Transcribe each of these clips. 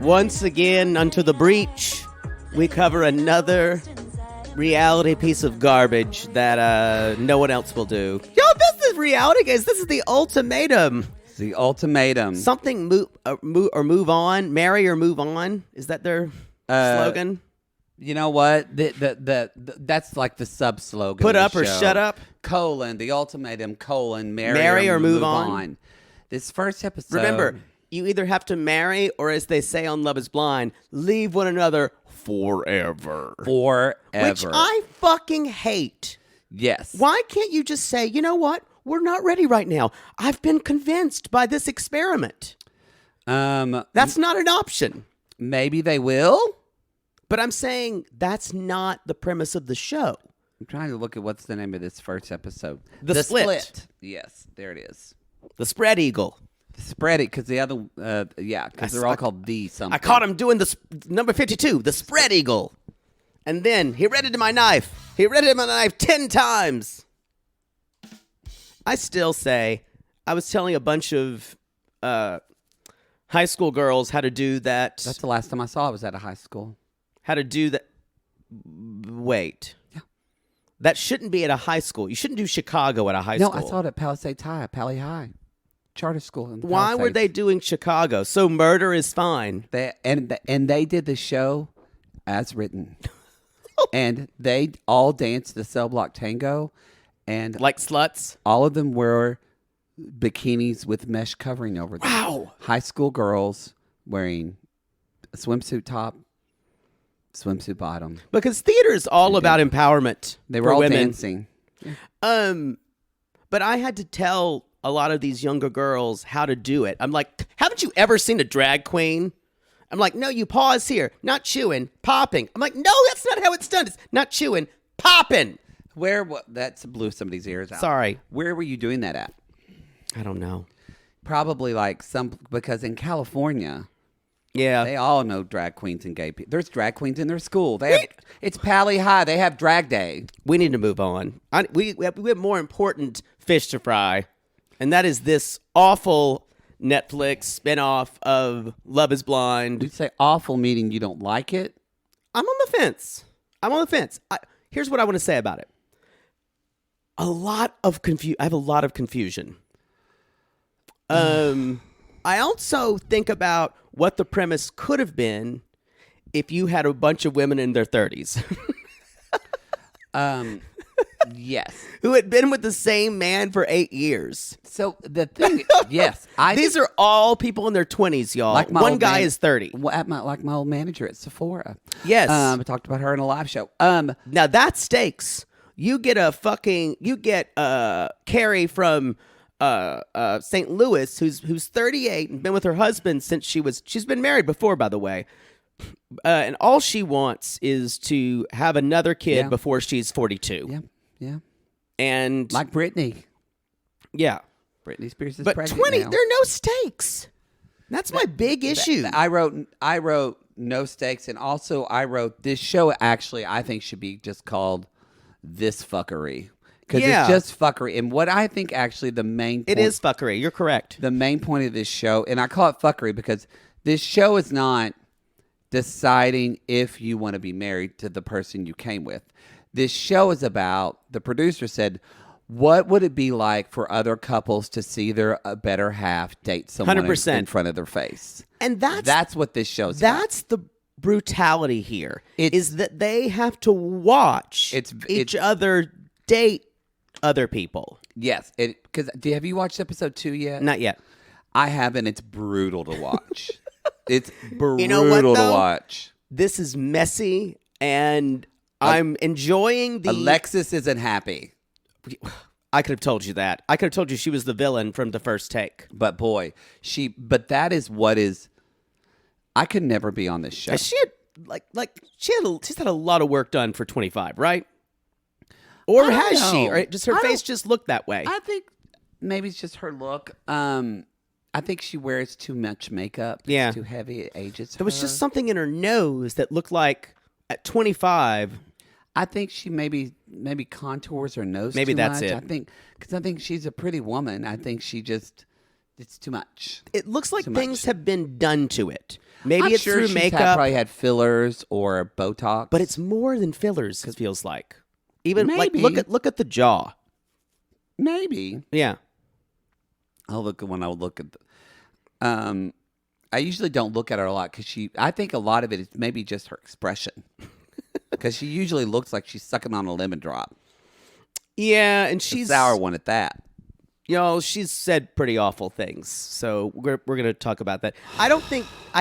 Once again, unto the breach, we cover another reality piece of garbage that no one else will do. Yo, this is reality, guys. This is the ultimatum. The ultimatum. Something move on. Marry or move on. Is that their slogan? You know what? That's like the sub slogan. Put up or shut up. The ultimatum, marry or move on. This first episode. Remember, you either have to marry or, as they say on Love is Blind, leave one another forever. Which I fucking hate. Yes. Why can't you just say, you know what? We're not ready right now. I've been convinced by this experiment. That's not an option. Maybe they will. But I'm saying that's not the premise of the show. I'm trying to look at what's the name of this first episode. The Split. Yes, there it is. The Spread Eagle. The Spread Eagle, because the other, because they're all called the something. I caught him doing the number 52, the Spread Eagle. And then he read it in my knife. He read it in my knife 10 times. I still say, I was telling a bunch of high school girls how to do that. That's the last time I saw it was at a high school. How to do that. Wait. Yeah. That shouldn't be at a high school. You shouldn't do Chicago at a high school. No, I saw it at Palisades High, Pali High. Charter school. Why were they doing Chicago? So murder is fine. And they did the show as written. And they all danced the cell block tango. And like sluts? All of them wore bikinis with mesh covering over them. Wow. High school girls wearing a swimsuit top, swimsuit bottom. Because theater is all about empowerment. They were all women. dancing. But I had to tell a lot of these younger girls how to do it. I'm like, haven't you ever seen a drag queen? I'm like, no, you pause here. Not chewing, popping. I'm like, no, that's not how it's done. It's not chewing, popping. That blew somebody's ears out. Sorry. Where were you doing that at? I don't know. Probably because in California, yeah, they all know drag queens and gay people. There's drag queens in their school. It's Pali High. They have drag day. We need to move on. We have more important fish to fry, and that is this awful Netflix spinoff of Love is Blind. You say awful, meaning you don't like it? I'm on the fence. Here's what I want to say about it. I have a lot of confusion. I also think about what the premise could have been if you had a bunch of women in their 30s. Yes. Who had been with the same man for 8 years. So the thing, yes. These are all people in their 20s, y'all. Like one guy is 30. Like my old manager at Sephora. Yes. I talked about her in a live show. Now that's stakes. You get Carrie from St. Louis, who's 38 and been with her husband since she's been married before, by the way. And all she wants is to have another kid before she's 42. Yeah. And like Britney. Yeah. Britney Spears is but pregnant 20, now. there are no stakes. That's my big issue. I wrote no stakes, and also I wrote this show actually I think should be just called This Fuckery. Because it's just fuckery. And what I think actually the main point... It is fuckery. You're correct. The main point of this show, and I call it fuckery because this show is not deciding if you want to be married to the person you came with. This show is about, the producer said, what would it be like for other couples to see their better half date someone 100%. in front of their face? And that's what this show's about. That's the brutality here, is that they have to watch each other date other people. Yes. Because have you watched episode 2 yet? Not yet. I haven't. It's brutal to watch. It's brutal you know what, to watch. This is messy, and I'm enjoying the... Alexis isn't happy. I could have told you that. I could have told you she was the villain from the first take. But boy, but that is what is... I could never be on this show. She had, she's had a lot of work done for 25, right? Or has she? Or does her face just look that way? I think maybe it's just her look. I think she wears too much makeup. Yeah. It's too heavy. It ages her. There was just something in her nose that looked like at 25. I think she maybe contours her nose. Maybe too that's much. it. I think she's a pretty woman. I think she just It's too much. It looks like Too things much. have been done to it. Maybe I'm it's sure through she's makeup, probably had fillers or Botox. but it's more than fillers. It feels like. Even like Maybe. look at the jaw. maybe. Yeah. I'll look at when I look at. I usually don't look at her a lot because I think a lot of it is maybe just her expression. Because she usually looks like she's sucking on a lemon drop. Yeah, and A she's sour one at that. she's said pretty awful things. So we're going to talk about that. I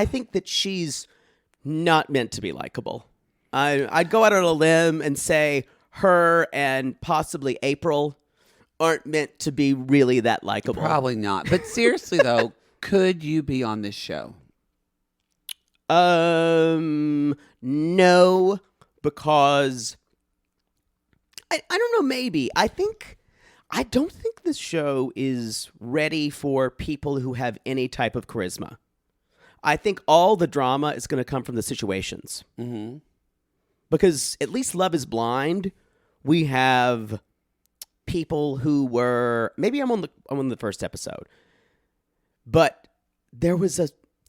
think that she's not meant to be likable. I'd go out on a limb and say her and possibly April aren't meant to be really that likable. Probably not. But seriously though, could you be on this show? No, because I don't know, maybe. I don't think this show is ready for people who have any type of charisma. I think all the drama is going to come from the situations. Mm-hmm. Because at least Love is Blind, we have people who were, maybe I'm on the first episode, but there was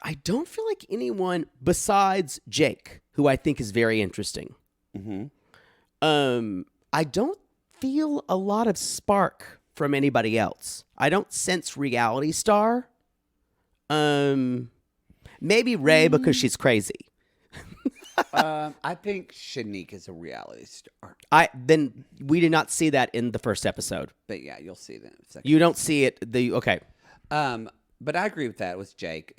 I don't feel like anyone besides Jake, who I think is very interesting. Mm-hmm. I don't feel a lot of spark from anybody else. I don't sense reality star. Maybe Ray because she's crazy. I think Shanique is a reality star. Then we did not see that in the first episode. But yeah, you'll see that in a second. You don't see it. Okay. But I agree with that with Jake.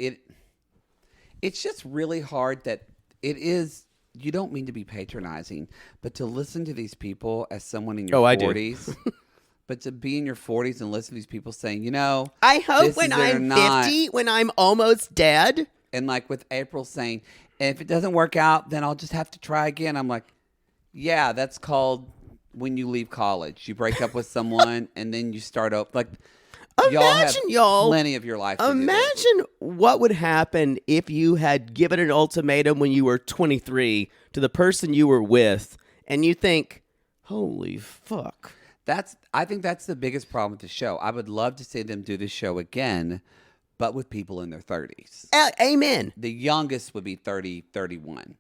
It's just really hard that it is. You don't mean to be patronizing, but to listen to these people as someone in your 40s, but to be in your 40s and listen to these people saying, I hope this when is it or I'm not. 50, when I'm almost dead. And like with April saying, and if it doesn't work out, then I'll just have to try again. I'm like, yeah, that's called when you leave college. You break up with someone and then you start up. Like, Imagine y'all plenty of your life. To do this. Imagine what would happen if you had given an ultimatum when you were 23 to the person you were with, and you think, "Holy fuck!" I think that's the biggest problem with the show. I would love to see them do this show again, but with people in their 30s. Amen. The youngest would be 30, 31.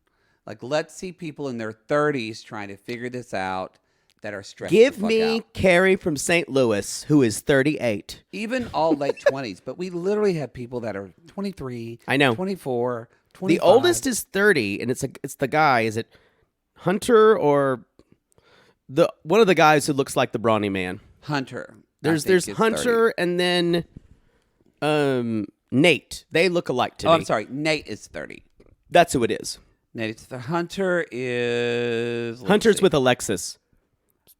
Like, let's see people in their 30s trying to figure this out that are stressed Give the fuck me out. Carrie from St. Louis, who is 38. Even all late 20s, but we literally have people that are 23, I know. 24, 25. The oldest is 30, and it's the guy. Is it Hunter or one of the guys who looks like the Brawny Man? Hunter. There's is Hunter 30. and then Nate. They look alike to me. I'm sorry. Nate is 30. That's who it is. Nate's the Hunter is... Hunter's with Alexis.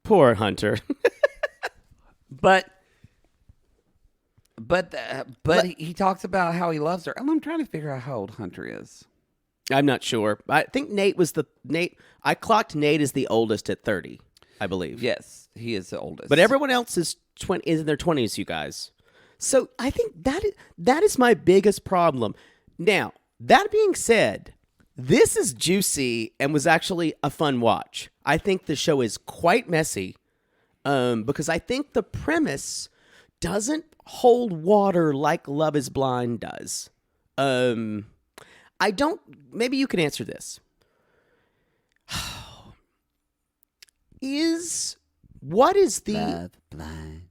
Poor Hunter. But he talks about how he loves her. And I'm trying to figure out how old Hunter is. I'm not sure. I think Nate. I clocked Nate as the oldest at 30, I believe. Yes, he is the oldest. But everyone else is in their 20s, you guys. So I think that is my biggest problem. Now, that being said, this is juicy and was actually a fun watch. I think the show is quite messy because I think the premise doesn't hold water like Love is Blind does. Maybe you can answer this.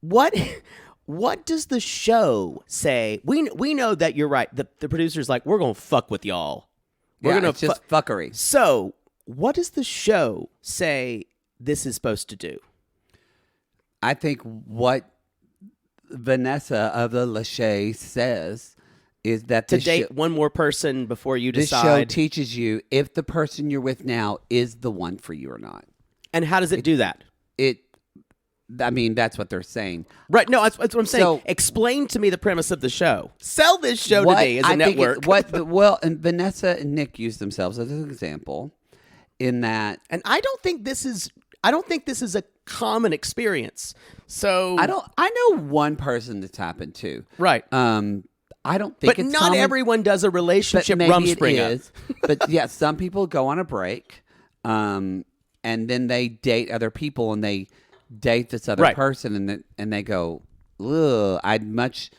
What does the show say? We know that you're right. The producer's like, we're gonna fuck with y'all. it's just fuckery. So, what does the show say this is supposed to do? I think what Vanessa of the Lachey says is that To date one more person before you this show decide. teaches you if the person you're with now is the one for you or not. And how does it do that? That's what they're saying. Right. No, that's what I'm saying. So- Explain to me the premise of the show. Sell this show to me as a network. And Vanessa and Nick use themselves as an example in that. And I don't think this is a common experience. So I know one person that's happened to. Right. I don't think But it's not common, everyone does a but relationship maybe it rumspringa. is. But yeah, some people go on a break, and then they date other people, and they date this other Right. person, and they go, "Ugh, I'd much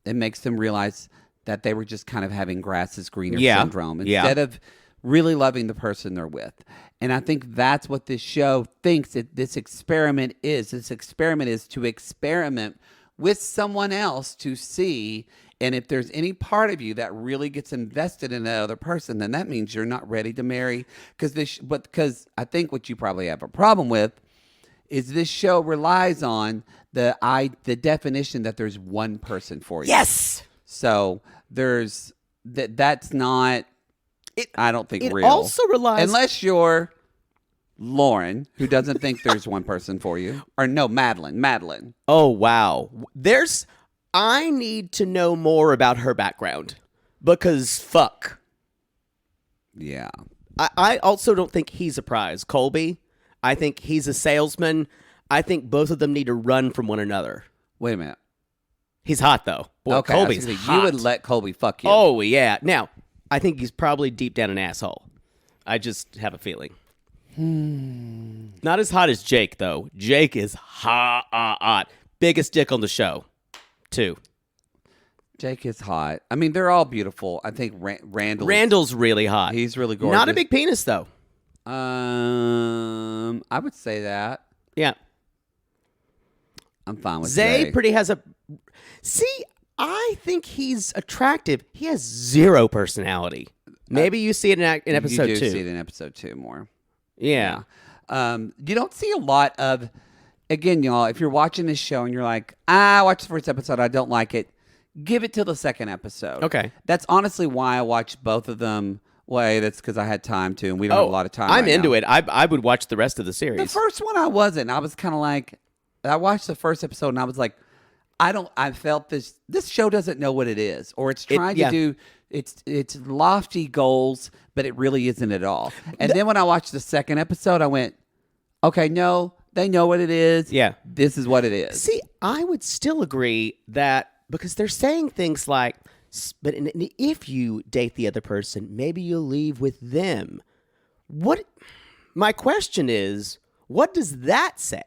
it makes them realize that they were just kind of having grass is greener Yeah. syndrome Yeah. instead of really loving the person they're with. And I think that's what this show thinks that this experiment is. This experiment is to experiment with someone else to see. And if there's any part of you that really gets invested in that other person, then that means you're not ready to marry. Because I think what you probably have a problem with is this show relies on the definition that there's one person for you. Yes. So there's that's not. I don't think It real. also relies unless you're Lauren, who doesn't think there's one person for you, or no, Madeline. Oh wow. I need to know more about her background because fuck. Yeah. I also don't think he's a prize, Colby. I think he's a salesman. I think both of them need to run from one another. Wait a minute. He's hot though. Boy, Okay, Colby's hot. you would let Colby fuck you. Oh yeah. Now, I think he's probably deep down an asshole. I just have a feeling. Not as hot as Jake though. Jake is hot. Biggest dick on the show, too. Jake is hot. I mean, they're all beautiful. I think Randall's really hot. He's really gorgeous. Not a big penis though. I would say that. Yeah. I'm fine with Zay Zay. pretty has a. See, I think he's attractive. He has zero personality. Maybe you see it in episode you do 2. see it in episode 2 more. Yeah. You don't see a lot of. Again, y'all, if you're watching this show and you're like, I watched the first episode, I don't like it, give it till the second episode. Okay. That's honestly why I watched both of them. Well, that's because I had time to, and we don't have a lot of time. I'm right into now. it. I would watch the rest of the series. The first one I wasn't. I was kind of like, I watched the first episode and I was like, I felt this show doesn't know what it is, or it's trying to do it's lofty goals, but it really isn't at all. And then when I watched the second episode, I went, okay, no, they know what it is. Yeah. This is what it is. See, I would still agree that because they're saying things like, but if you date the other person, maybe you'll leave with them. What? My question is, what does that say?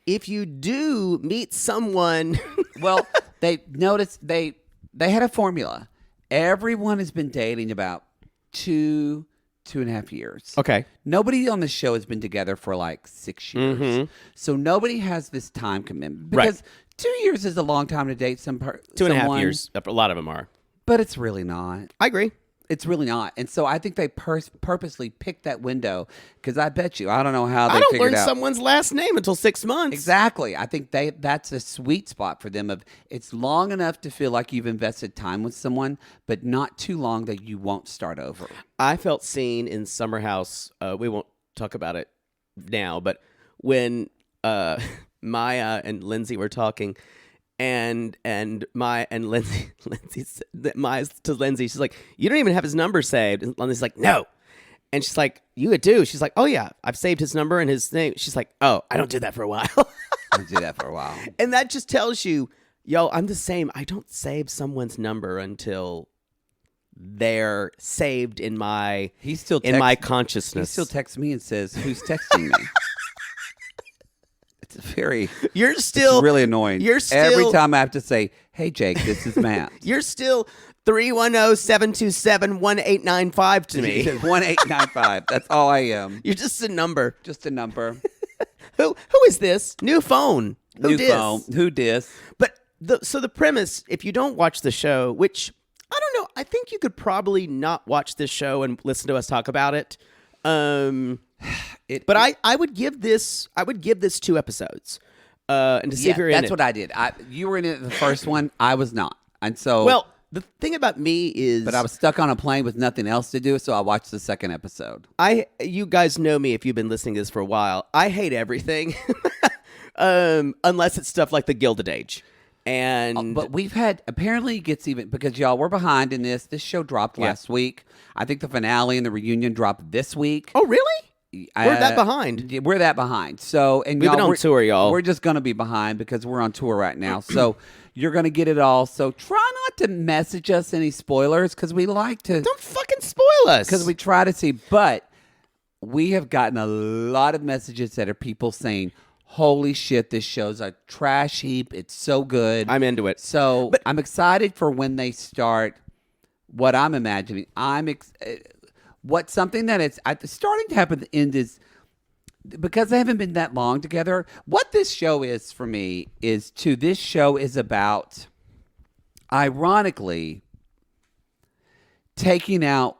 If you do meet someone, Well, they noticed they had a formula. Everyone has been dating about 2.5 years. okay, Nobody on the show has been together for like 6 years. So nobody has this time commitment. Because 2 years is a long time to date 2.5 years. A lot of them are. But it's really not. I agree. It's really not. And so I think they purposely picked that window because I bet you, I don't know how they I don't figured learn out. someone's last name until 6 months. Exactly. I think that's a sweet spot for them. Of it's long enough to feel like you've invested time with someone, but not too long that you won't start over. I felt seen in Summer House. We won't talk about it now, but when Maya and Lindsay were talking, and Lindsay Maya's to Lindsay, she's like, "You don't even have his number saved." And Lindsay's like, "No," and she's like, "You do?" She's like, "Oh yeah, I've saved his number and his name." She's like, "Oh, I don't do that for a while." I'll do that for a while. And that just tells you, yo, I'm the same. I don't save someone's number until they're saved in my my consciousness. He still texts me and says, "Who's texting me?" It's very. You're still it's really annoying. You're still every time I have to say, "Hey Jake, this is Matt." You're still 310-727-1895 to me. 1895. That's all I am. You're just a number. Just a number. Who is this? New phone. Who dis? Phone. Who dis? But so the premise, if you don't watch the show, which I don't know, I think you could probably not watch this show and listen to us talk about it. But I would give this 2 episodes. And to see if you're in it. That's what I did. You were in it the first one. I was not. And so Well, the thing about me is, but I was stuck on a plane with nothing else to do, so I watched the second episode. You guys know me if you've been listening to this for a while. I hate everything, unless it's stuff like the Gilded Age. And But we've had, apparently it gets even, because y'all, we're behind in this. This show dropped last week. I think the finale and the reunion dropped this week. Oh, really? We're that behind. Yeah, we're that behind. So, and We've been on tour, y'all. We're just going to be behind because we're on tour right now. So you're going to get it all. So try not to message us any spoilers because we like to. Don't fucking spoil us. Because we try to see. But we have gotten a lot of messages that are people saying, holy shit, this show's a trash heap. It's so good. I'm into it. So I'm excited for when they start. What I'm imagining, what's something that it's starting to happen at the end is because they haven't been that long together. What this show is for me this show is about, ironically, taking out.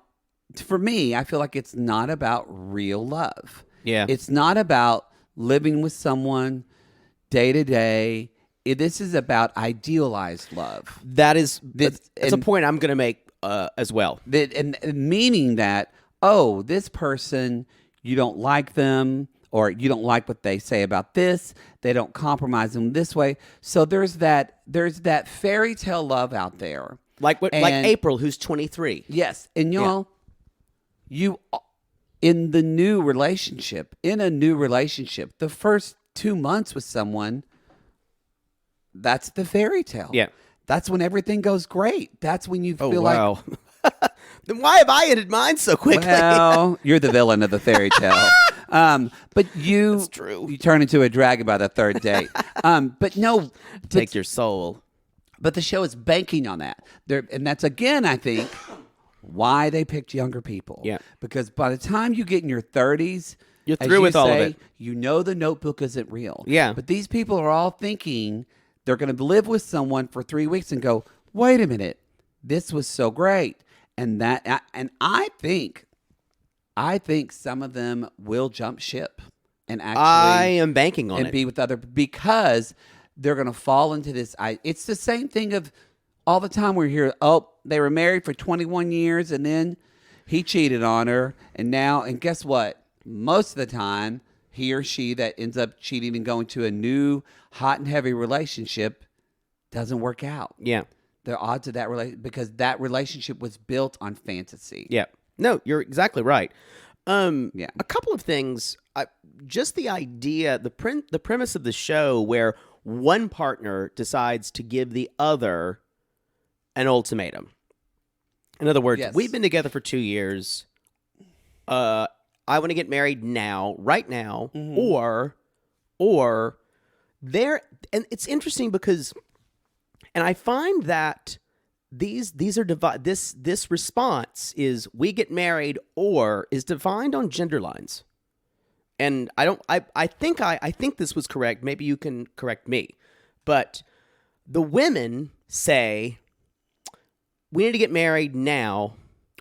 For me, I feel like it's not about real love. Yeah, it's not about living with someone day to day. This is about idealized love. that's a point I'm going to make as well. And meaning that, this person, you don't like them, or you don't like what they say about this. They don't compromise in this way. So there's that fairy tale love out there. Like April, who's 23. Yes. And y'all, you in a new relationship, the first 2 months with someone, that's the fairy tale. Yeah. That's when everything goes great. That's when you feel like, then why have I ended mine so quickly? well, you're the villain of the fairy tale. But That's true. You turn into a dragon by the third date. But no, Take your soul. But the show is banking on that. And that's, again, I think, why they picked younger people. Yeah. Because by the time you get in your 30s, You're through with all of it. You know the Notebook isn't real. Yeah. But these people are all thinking they're going to live with someone for 3 weeks and go, wait a minute, this was so great. And I think some of them will jump ship and actually I am banking on and it. be with other, because they're going to fall into this. It's the same thing of all the time we hear, they were married for 21 years and then he cheated on her. And guess what? Most of the time, he or she that ends up cheating and going to a new hot and heavy relationship doesn't work out. Yeah. The odds of that because that relationship was built on fantasy. Yeah. No, you're exactly right. Yeah. A couple of things. Just the idea, the premise of the show where one partner decides to give the other an ultimatum. In other words, Yes. we've been together for 2 years. I want to get married now, right now, or there. And it's interesting because, and I find that these are this response is we get married or is defined on gender lines. And I think this was correct. Maybe you can correct me. But the women say, we need to get married now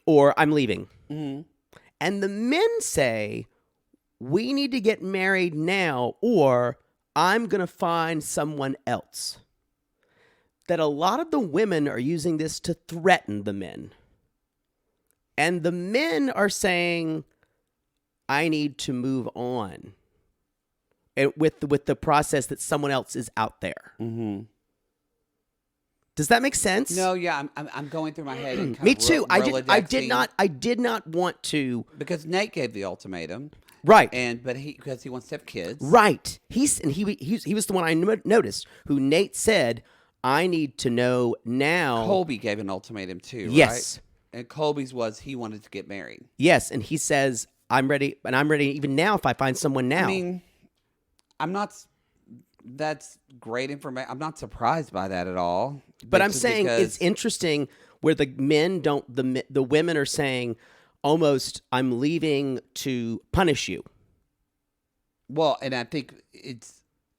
or I'm leaving. Mm-hmm. And the men say, we need to get married now or I'm going to find someone else. That a lot of the women are using this to threaten the men. And the men are saying, I need to move on. And with the process that someone else is out there. Mm-hmm. Does that make sense? No, yeah, I'm going through my head. And Me too. I did not want to, because Nate gave the ultimatum, right? But because he wants to have kids, right? He was the one I noticed who Nate said, I need to know now. Colby gave an ultimatum too, yes, right? And Colby's was he wanted to get married. Yes, and he says, I'm ready, and I'm ready even now if I find someone now. I mean, that's great information. I'm not surprised by that at all. But I'm saying it's interesting where the men don't, the women are saying almost, I'm leaving to punish you. Well, and I think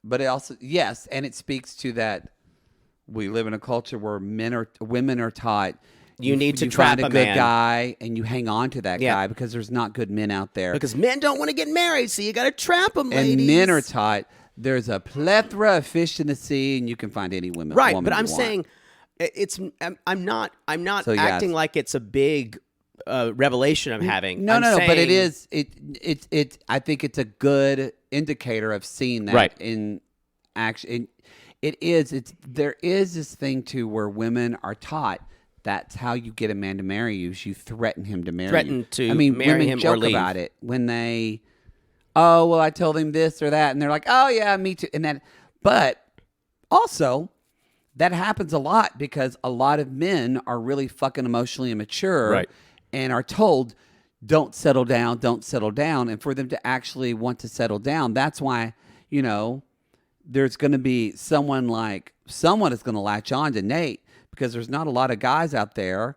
but it also, yes, and it speaks to that we live in a culture where women are taught you need to find trap a good man. guy and you hang on to that guy because there's not good men out there. Because men don't want to get married, so you got to trap them, ladies. And men are taught there's a plethora of fish in the sea and you can find any woman. Right, woman but I'm you want. saying I'm not So, acting like it's a big revelation I'm having. No, I'm no, saying, but it is. It. I think it's a good indicator of seeing that right. in action. It is. There is this thing too where women are taught that's how you get a man to marry you. Is you threaten him to marry you. Threaten to I mean, marry women him joke or leave. about it when they. Oh well, I told him this or that, and they're like, "Oh yeah, me too." And that, but also. That happens a lot because a lot of men are really fucking emotionally immature right. and are told, don't settle down. And for them to actually want to settle down, that's why, there's going to be someone is going to latch on to Nate because there's not a lot of guys out there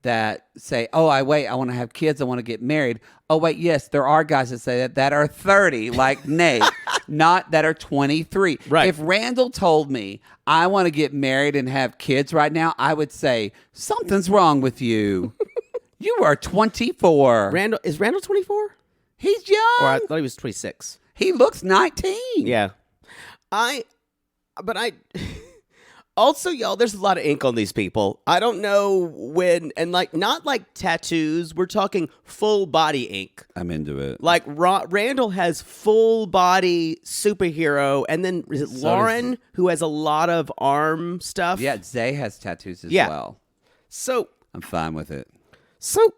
that say, oh, I want to have kids. I want to get married. Oh, wait, yes, there are guys that say that are 30, like Nate, not that are 23. Right. If Randall told me I want to get married and have kids right now, I would say, something's wrong with you. You are 24. Is Randall 24? He's young. Or I thought he was 26. He looks 19. Yeah. Also, y'all, there's a lot of ink on these people. I don't know when, and not like tattoos. We're talking full body ink. I'm into it. Like Randall has full body superhero, and then is it Lauren who has a lot of arm stuff? Yeah, Zay has tattoos as well. So I'm fine with it. So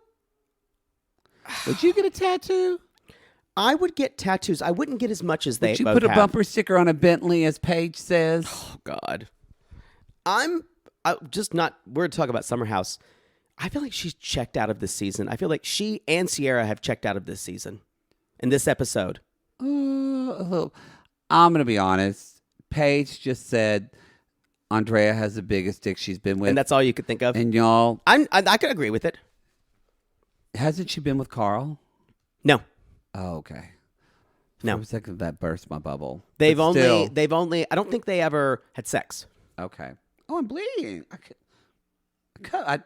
would you get a tattoo? I would get tattoos. I wouldn't get as much as they both have. Would you put a bumper sticker on a Bentley, as Paige says? Oh, God. I'm just not. We're talking about Summer House. I feel like she's checked out of this season. I feel like she and Sierra have checked out of this season in this episode. I'm going to be honest. Paige just said Andrea has the biggest dick she's been with. And that's all you could think of? And y'all. I could agree with it. Hasn't she been with Carl? No. Oh, okay. No. For a second, that burst my bubble. They've only, I don't think they ever had sex. Okay. Oh, I'm bleeding. I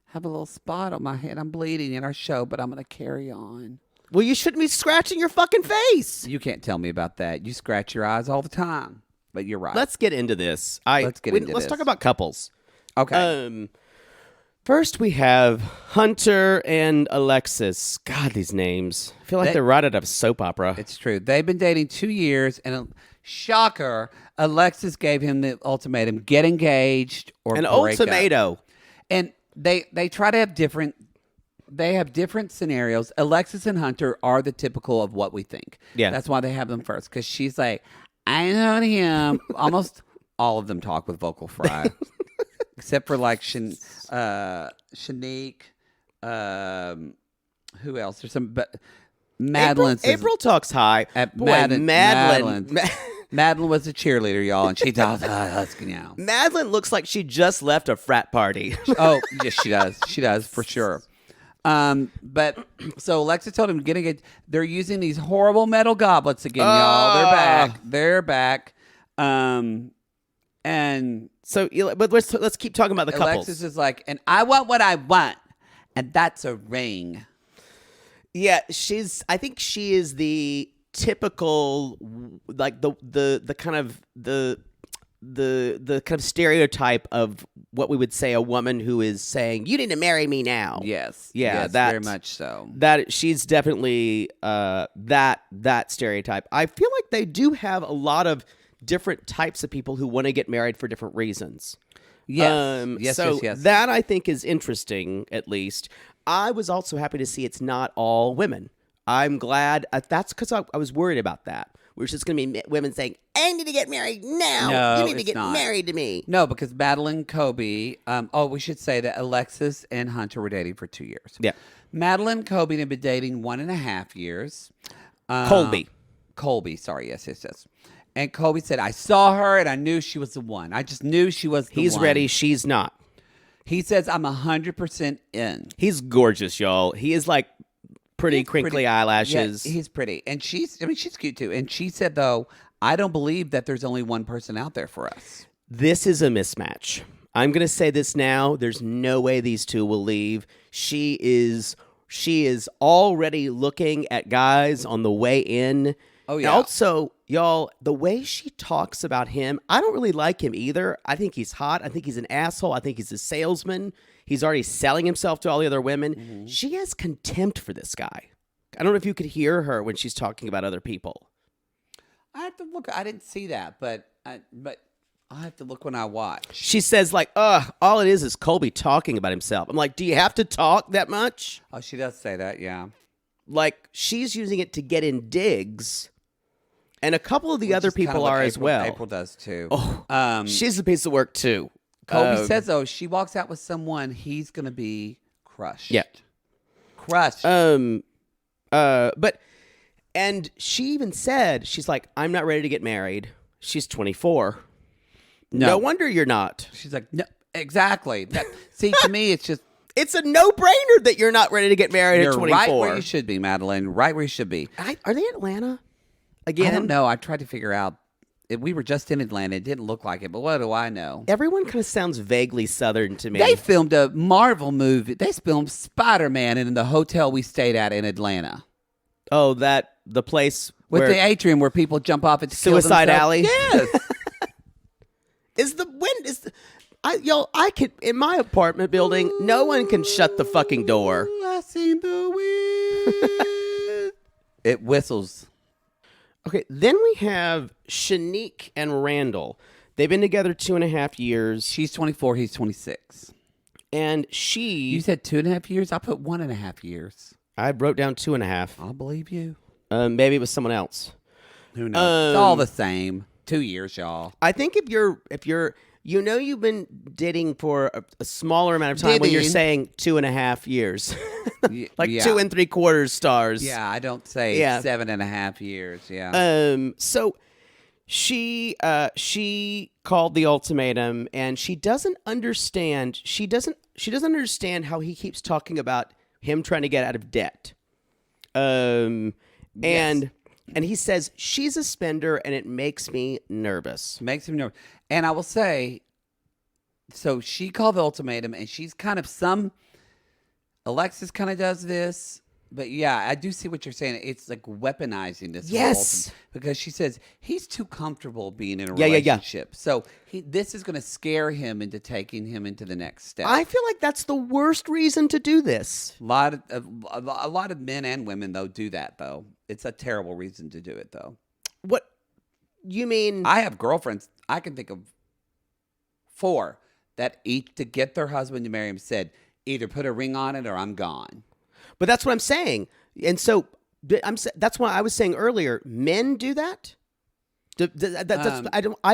have a little spot on my head. I'm bleeding in our show, but I'm going to carry on. Well, you shouldn't be scratching your fucking face. You can't tell me about that. You scratch your eyes all the time, but you're right. Let's get into this. Let's talk about couples. Okay. First, we have Hunter and Alexis. God, these names. I feel like they're right out of a soap opera. It's true. They've been dating 2 years, and shocker, Alexis gave him the ultimatum: get engaged or break ultimatum. up. And they try to have different. They have different scenarios. Alexis and Hunter are the typical of what we think. Yeah, that's why they have them first, because she's like, I know him. Almost all of them talk with vocal fry. Except for like Shanique, who else? There's some, but Madeline. April talks high. Madeline was a cheerleader, y'all, and she does husky now. Madeline looks like she just left a frat party. Oh, yes, she does. She does for sure. But so Alexa told him getting it. They're using these horrible metal goblets again, y'all. They're back. And so, but let's keep talking about the couples. Alexis is like, and I want what I want, and that's a ring. Yeah, I think she is the typical, like the kind of the kind of stereotype of what we would say a woman who is saying, "You need to marry me now." Yes, yeah, very much so. That she's definitely that stereotype. I feel like they do have a lot of different types of people who want to get married for different reasons. Yes. That I think is interesting. At least I was also happy to see it's not all women. I'm glad. That's because I was worried about that. We're just going to be women saying, I need to get married now. No, you need to get married to me. No, because Madeline and Kobe, we should say that Alexis and Hunter were dating for 2 years. Yeah. Madeline and Kobe have been dating 1.5 years. Colby, sorry, yes. And Kobe said, I saw her and I knew she was the one. I just knew she was the one. He's ready, she's not. He says, I'm 100% in. He's gorgeous, y'all. He is like pretty crinkly eyelashes. Yeah, he's pretty. And she's cute too. And she said, though, I don't believe that there's only one person out there for us. This is a mismatch. I'm going to say this now. There's no way these two will leave. She is already looking at guys on the way in. Oh, yeah. And also, y'all, the way she talks about him, I don't really like him either. I think he's hot. I think he's an asshole. I think he's a salesman. He's already selling himself to all the other women. Mm-hmm. She has contempt for this guy. I don't know if you could hear her when she's talking about other people. I have to look. I didn't see that, but I'll have to look when I watch. She says, like, all it is Colby talking about himself. I'm like, do you have to talk that much? Oh, she does say that, yeah. Like, she's using it to get in digs. And a couple of the other people are as well. April does too. Oh, she's a piece of work too. Colby says, though, she walks out with someone, he's going to be crushed. Yeah. Crushed. But And she even said, she's like, I'm not ready to get married. She's 24. No wonder you're not. She's like, no, exactly. See, to me, it's just. It's a no-brainer that you're not ready to get married at 24. You're right where you should be, Madeline. Right where you should be. Are they in Atlanta? Again? I don't know. I tried to figure out. We were just in Atlanta. It didn't look like it, but what do I know? Everyone kind of sounds vaguely Southern to me. They filmed a Marvel movie. They filmed Spider-Man in the hotel we stayed at in Atlanta. Oh, the place with where the atrium where people jump off at Suicide Alley. Yes. I could in my apartment building. No one can shut the fucking door. I seen the wind. It whistles. Okay, then we have Shanique and Randall. They've been together 2.5 years. She's 24. He's 26. And You said 2.5 years? I put 1.5 years. I wrote down 2.5. I'll believe you. Maybe it was someone else. Who knows? It's all the same. 2 years, y'all. I think if you're you've been dating for a smaller amount of time when you're saying 2.5 years. Like 2 3/4 stars. Yeah, I don't say 7.5 years. Yeah. So she called the ultimatum, and she doesn't understand. She doesn't understand how he keeps talking about him trying to get out of debt. And he says she's a spender, and it makes me nervous. Makes him nervous. And I will say, so she called the ultimatum, and she's kind of Alexis kind of does this, but yeah, I do see what you're saying. It's like weaponizing this. Yes. Because she says he's too comfortable being in a relationship. So this is going to scare him into taking him into the next step. I feel like that's the worst reason to do this. A lot of men and women, though, do that, though. It's a terrible reason to do it, though. What you mean? I have girlfriends. I can think of 4 that each, to get their husband to marry him, said, either put a ring on it or I'm gone. But that's what I'm saying. And so that's why I was saying earlier, men do that? I'm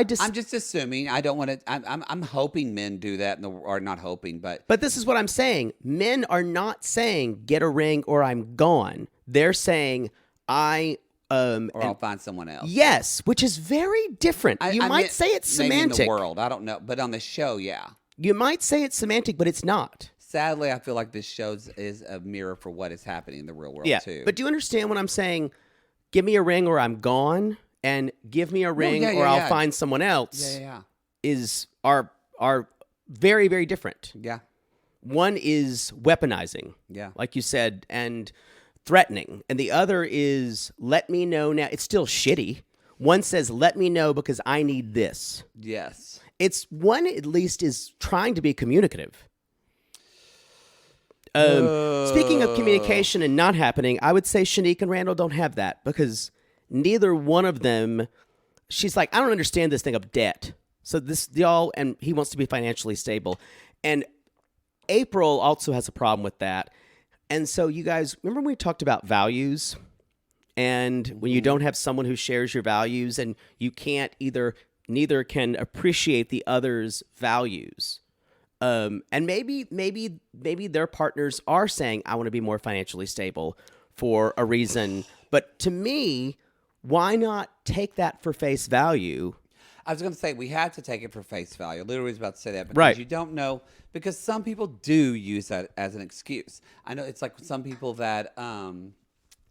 just assuming. I don't want to. I'm hoping men do that, or not hoping, but this is what I'm saying. Men are not saying get a ring or I'm gone. They're saying I'll find someone else. Yes, which is very different. You might say it's semantic. Maybe in the world, I don't know, but on the show, yeah. You might say it's semantic, but it's not. Sadly, I feel like this show is a mirror for what is happening in the real world, too. But do you understand when I'm saying, give me a ring or I'm gone, and give me a ring or I'll find someone else are very, very different. Yeah. One is weaponizing, like you said, and threatening. And the other is let me know now. It's still shitty. One says, let me know because I need this. Yes. It's one at least is trying to be communicative. Speaking of communication and not happening, I would say Shanique and Randall don't have that because neither one of them, she's like, I don't understand this thing of debt. So and he wants to be financially stable. And April also has a problem with that. And so you guys, remember when we talked about values? And when you don't have someone who shares your values and you can't neither can appreciate the other's values. And maybe their partners are saying, I want to be more financially stable for a reason. But to me, why not take that for face value? I was going to say, we have to take it for face value. I literally was about to say that because you don't know. Because some people do use that as an excuse. I know it's like some people that, oh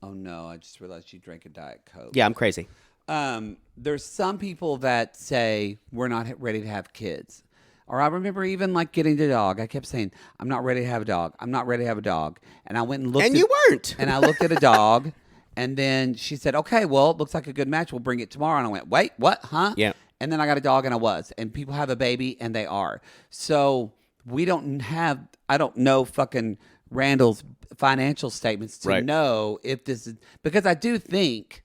no, I just realized you drank a Diet Coke. Yeah, I'm crazy. There's some people that say, we're not ready to have kids. Or I remember even like getting the dog. I kept saying, I'm not ready to have a dog. I'm not ready to have a dog. And I went and looked. And you weren't. And I looked at a dog. And then she said, okay, well, it looks like a good match. We'll bring it tomorrow. And I went, wait, what? Huh? Yeah. And then I got a dog and I was. And people have a baby and they are. So I don't know fucking Randall's financial statements to know if this is, because I do think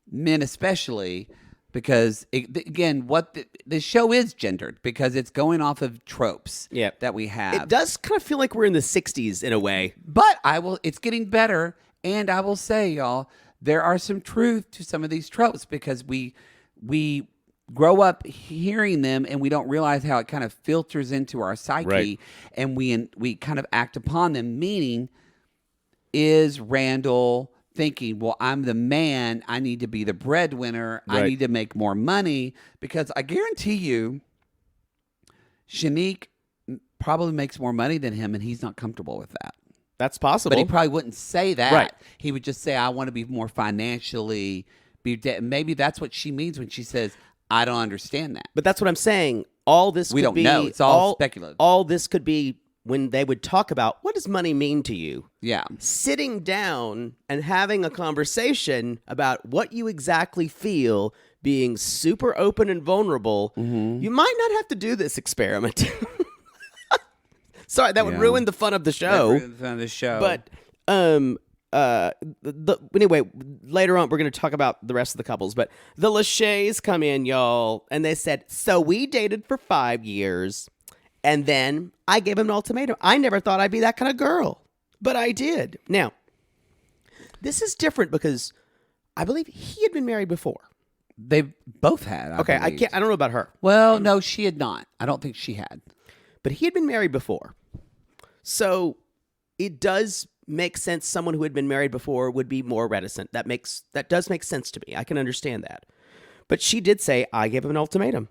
men especially, because the show is gendered because it's going off of tropes that we have. It does kind of feel like we're in the 60s in a way. But it's getting better. And I will say, y'all, there are some truth to some of these tropes because we grow up hearing them and we don't realize how it kind of filters into our psyche and we kind of act upon them. Meaning, is Randall thinking, well, I'm the man. I need to be the breadwinner. I Right. need to make more money, because I guarantee you, Shanique probably makes more money than him, and he's not comfortable with that. That's possible. But he probably wouldn't say that. Right. He would just say, I want to be more financially. Maybe that's what she means when she says, I don't understand that. But that's what I'm saying. All this We could don't be, know. It's all speculative. All this could be when they would talk about, what does money mean to you? Yeah. Sitting down and having a conversation about what you exactly feel, being super open and vulnerable. You might not have to do this experiment. Sorry, that would ruin the fun of the show. But anyway, later on we're going to talk about the rest of the couples. But the Lachey's come in, y'all, and they said, so we dated for 5 years, and then I gave him an ultimatum. I never thought I'd be that kind of girl, but I did. Now, this is different because I believe he had been married before. They both had. I I don't know about her. Well, no, she had not. I don't think she had. But he had been married before. So it does make sense. Someone who had been married before would be more reticent. That does make sense to me. I can understand that. But she did say, I gave him an ultimatum.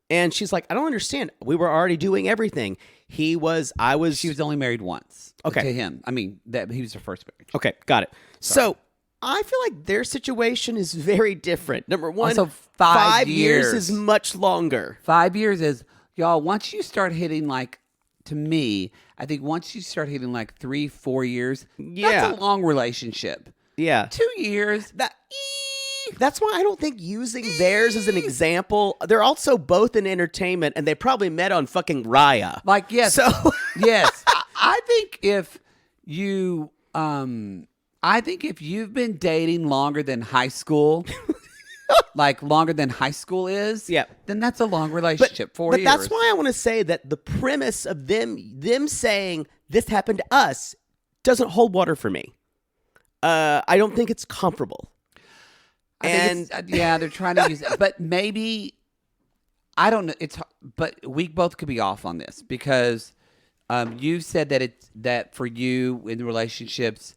And she's like, I don't understand. We were already doing everything. She was only married once. Okay. To him. I mean, that he was her first marriage. Okay, got it. So I feel like their situation is very different. Number one, Also, 5 years is much longer. 5 years is, y'all, once you start hitting to me, I think once you start hitting 3-4 years, that's a long relationship. Yeah. 2 years. That's why I don't think using theirs as an example. They're also both in entertainment, and they probably met on fucking Raya. Yes. So yes. I think if you've been dating longer than high school, longer than high school is, then that's a long relationship. 4 years. But that's why I want to say that the premise of them saying this happened to us doesn't hold water for me. I don't think it's comparable. They're trying to use it, but maybe I don't know. But we both could be off on this because you said that for you in relationships.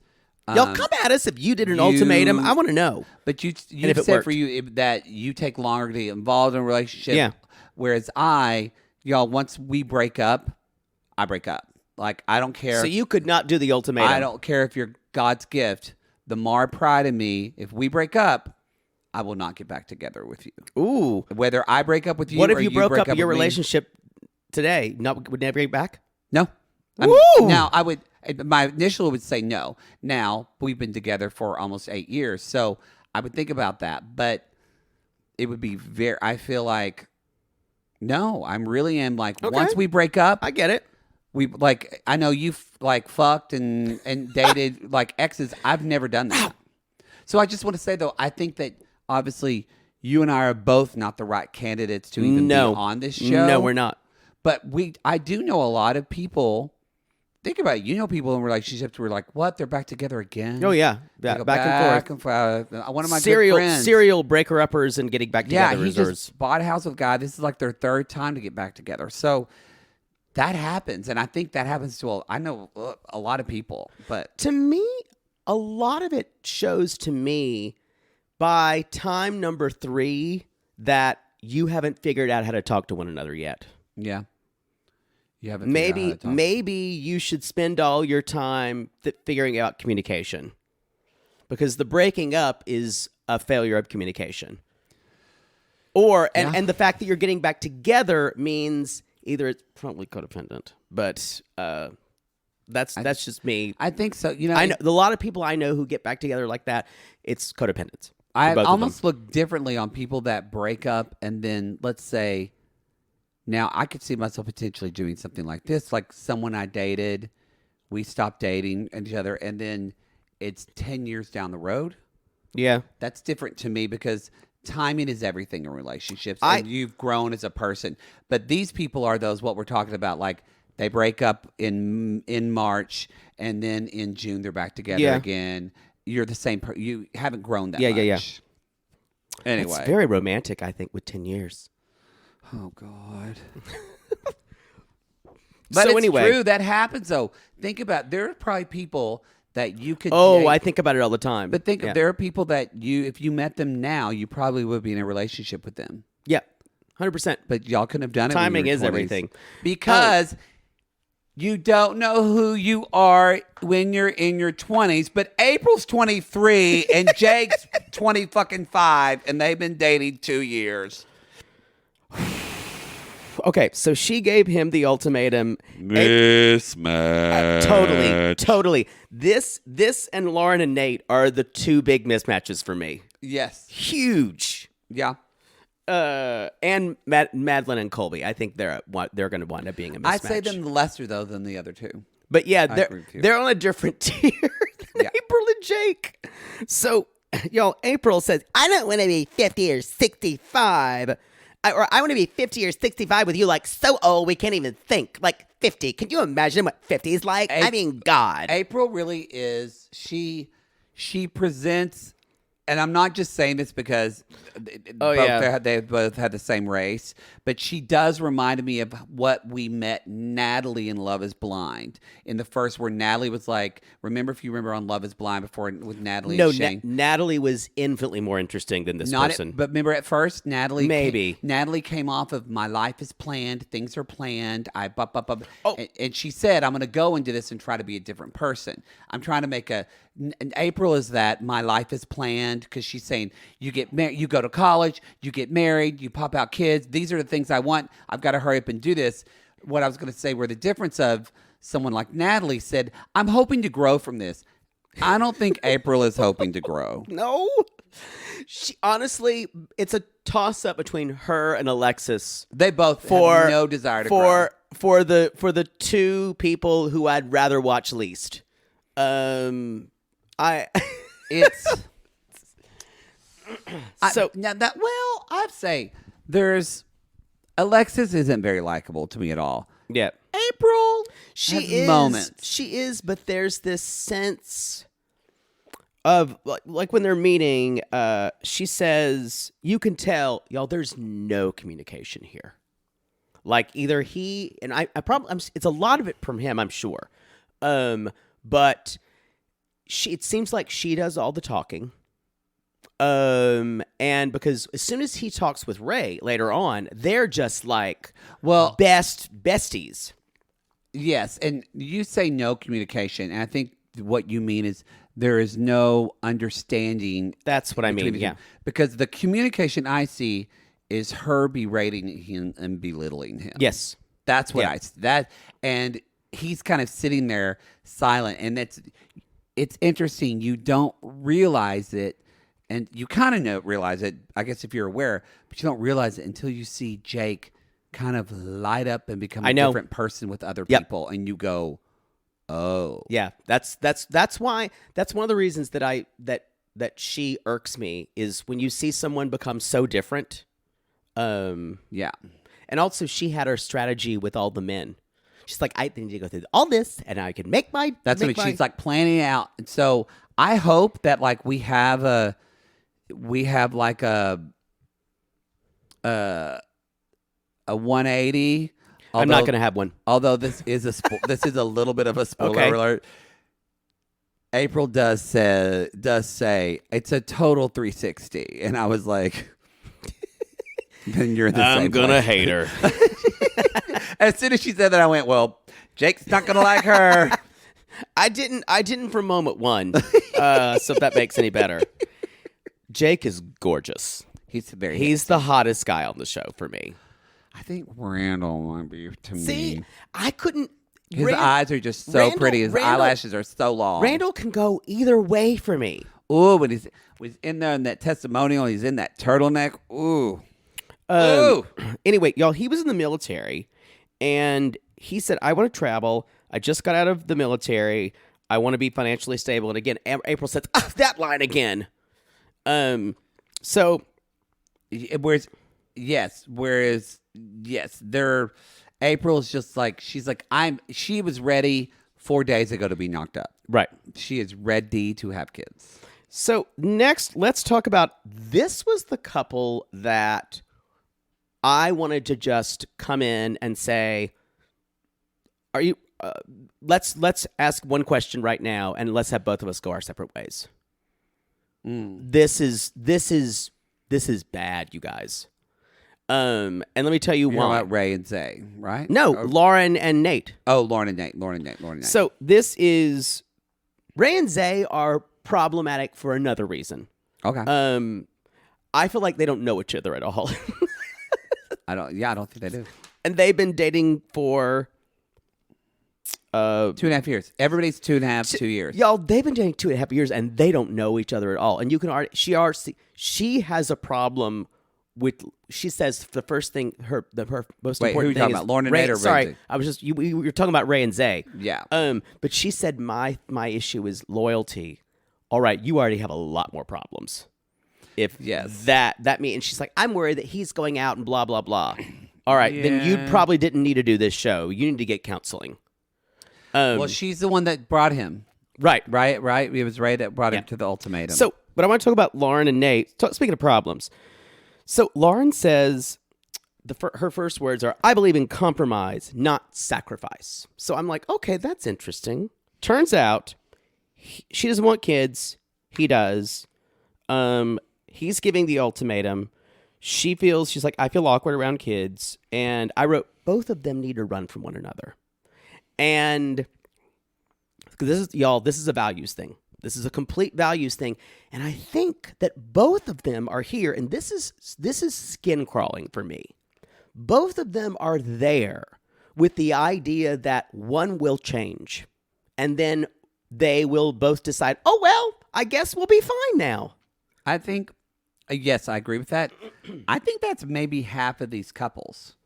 Y'all come at us if you did an ultimatum. I want to know. But you said for you that you take longer to get involved in a relationship. Yeah. Whereas once we break up, I break up. I don't care. So you could not do the ultimatum. I don't care if you're God's gift. The more pride in me, if we break up, I will not get back together with you. Ooh. Whether I break up with you, what if or you broke up your with relationship today? Would never get back? No. Woo! Now I would. My initial would say no. Now we've been together for almost 8 years, so I would think about that. But it would be very. I feel like no. I really am once we break up, I get it. We I know you fucked and dated exes. I've never done that. So I just want to say though, I think that obviously you and I are both not the right candidates to even be on this show. No, we're not. But I do know a lot of people. Think about it. You know people in relationships who are what? They're back together again? Oh, yeah. They go back and forth. One of my good friends. Serial breaker-uppers and getting back together. Yeah, he just bought a house with a guy. This is their third time to get back together. So that happens. And I think that happens to I know a lot of people. But to me, a lot of it shows to me by time number 3 that you haven't figured out how to talk to one another yet. Yeah. You haven't maybe you should spend all your time figuring out communication, because the breaking up is a failure of communication. And the fact that you're getting back together means either it's probably codependent, but that's just me. I think so. I know a lot of people I know who get back together like that. It's codependence. I almost look differently on people that break up and then let's say. Now, I could see myself potentially doing something like this, someone I dated, we stopped dating each other, and then it's 10 years down the road. Yeah. That's different to me because timing is everything in relationships, and you've grown as a person. But these people are what we're talking about, they break up in March, and then in June they're back together again. You're the same person. You haven't grown that much. Yeah. Anyway. It's very romantic, I think, with 10 years. Oh, God. But so it's anyway, true. That happens, though. Think about there are probably people that you could Oh, date. I think about it all the time. But think yeah. there are people that if you met them now, you probably would be in a relationship with them. Yeah, 100%. But y'all couldn't have done it. Timing when you were is 20s. everything. Because you don't know who you are when you're in your 20s. But April's 23 and Jake's 25, and they've been dating 2 years. Okay, so she gave him the ultimatum. Mismatch. Totally. This and Lauren and Nate are the two big mismatches for me. Yes. Huge. Yeah. And Madeline and Colby. I think they're going to wind up being a mismatch. I'd say them lesser, though, than the other two. But yeah, agree with you. they're on a different tier than April and Jake. So, y'all, April says, I don't want to be 50 or 65. Or I want to be 50 or 65 with you, like, so old we can't even think. Like, 50. Can you imagine what 50 is like? I mean, God. April really is. She presents, and I'm not just saying this because they both had the same race, but she does remind me of what we met Natalie in Love is Blind. In the first, where Natalie was like, if you remember on Love is Blind before with Natalie and Shane. Natalie was infinitely more interesting than this person. But remember at first, Natalie came off of my life is planned, things are planned. And she said, I'm going to go into this and try to be a different person. I'm trying to make and April is that my life is planned because she's saying you get married, you go to college, you get married, you pop out kids. These are the things I want. I've got to hurry up and do this. What I was going to say where the difference of someone like Natalie said, I'm hoping to grow from this. I don't think April is hoping to grow. No. She honestly, it's a toss up between her and Alexis. They both have no desire to grow. For the two people who I'd rather watch least. I'd say there's Alexis isn't very likable to me at all. Yeah. April, she has is moments. She is, but there's this sense of like when they're meeting, she says, you can tell, y'all, there's no communication here. Like either he and I probably it's a lot of it from him, I'm sure. But it seems like she does all the talking. And because as soon as he talks with Ray later on, they're just like, besties. Yes. And you say no communication. And I think what you mean is there is no understanding. That's what I mean. Yeah. Because the communication I see is her berating him and belittling him. Yes. That's what and he's kind of sitting there silent. And it's interesting. You don't realize it. And you kind of realize it, I guess, if you're aware, but you don't realize it until you see Jake kind of light up and become a different person with other people, and you go, "Oh, yeah." That's why. That's one of the reasons that she irks me is when you see someone become so different. Yeah, and also she had her strategy with all the men. She's like, I need to go through all this, and I can make my. That's what she's like planning out. And so I hope that like we have like a 180. I'm not going to have one. Although this is a little bit of a spoiler alert. April does say it's a total 360, and I was like, then you're the same. I'm gonna hate her. As soon as she said that, I went, well, Jake's not gonna like her. I didn't for moment one. So if that makes any better. Jake is gorgeous. He's the hottest guy on the show for me. I think Randall might be to me. See, I couldn't. His eyes are just so pretty. His eyelashes are so long. Randall can go either way for me. Ooh, when he's in there in that testimonial, he's in that turtleneck. Ooh. Anyway, y'all, he was in the military, and he said, I want to travel. I just got out of the military. I want to be financially stable. And again, April says, that line again. So, whereas April is just like, she's like, she was ready 4 days ago to be knocked up. Right. She is ready to have kids. So next, let's talk about, this was the couple that I wanted to just come in and say, let's ask one question right now, and let's have both of us go our separate ways. This is bad, you guys. And let me tell you You're why. about Ray and Zay, right? No, Lauren and Nate. Oh, Lauren and Nate. So this is Ray and Zay are problematic for another reason. Okay. I feel like they don't know each other at all. I don't think they do. And they've been dating for 2.5 years. Everybody's 2.5, 2 years. Y'all, they've been dating 2.5 years, and they don't know each other at all. And you can already, she has a problem with. She says the first thing her most Wait, important who are you thing talking is about? Lauren and Ray, Nate or Ray sorry, and Zay? I was just we were talking about Ray and Zay. Yeah. But she said my issue is loyalty. All right, you already have a lot more problems. If that means, and she's like, I'm worried that he's going out and blah blah blah. All right, then you probably didn't need to do this show. You need to get counseling. Well, she's the one that brought him. Right. It was Ray that brought him to the ultimatum. So, but I want to talk about Lauren and Nate. Speaking of problems, so Lauren says her first words are, "I believe in compromise, not sacrifice." So I'm like, okay, that's interesting. Turns out she doesn't want kids. He does. He's giving the ultimatum. She's like, I feel awkward around kids. And I wrote, both of them need to run from one another. And this is a values thing. This is a complete values thing. And I think that both of them are here. And this is skin crawling for me. Both of them are there with the idea that one will change. And then they will both decide, oh, well, I guess we'll be fine now. I think, yes, I agree with that. I think that's maybe half of these couples.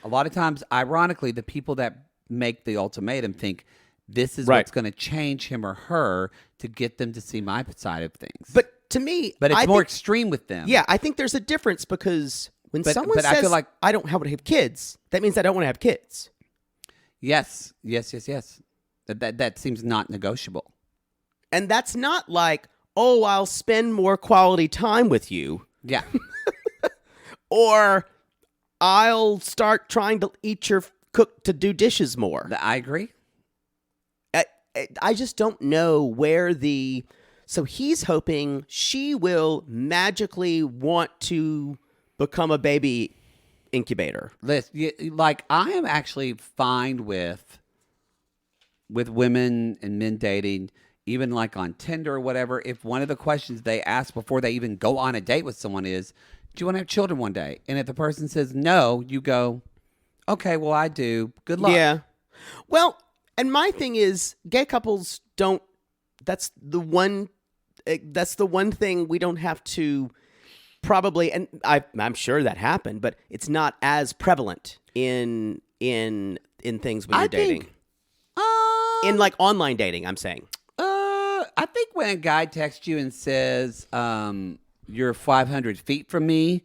A lot of times, ironically, the people that make the ultimatum think this is what's going to change him or her to get them to see my side of things. But to me, but it's more extreme with them. Yeah, I think there's a difference because when someone says, I feel like I don't want to have kids, that means I don't want to have kids. Yes. That seems not negotiable. And that's not like, oh, I'll spend more quality time with you. Yeah. Or I'll start trying to to do dishes more. I agree. I just don't know where so he's hoping she will magically want to become a baby incubator. Like, I am actually fine with women and men dating, even like on Tinder or whatever, if one of the questions they ask before they even go on a date with someone is, do you want to have children one day? And if the person says no, you go, okay, well, I do. Good luck. Yeah. Well, and my thing is, gay couples don't, that's the one thing we don't have to probably, and I'm sure that happened, but it's not as prevalent in things when you're dating. In like online dating, I'm saying. I think when a guy texts you and says, you're 500 feet from me,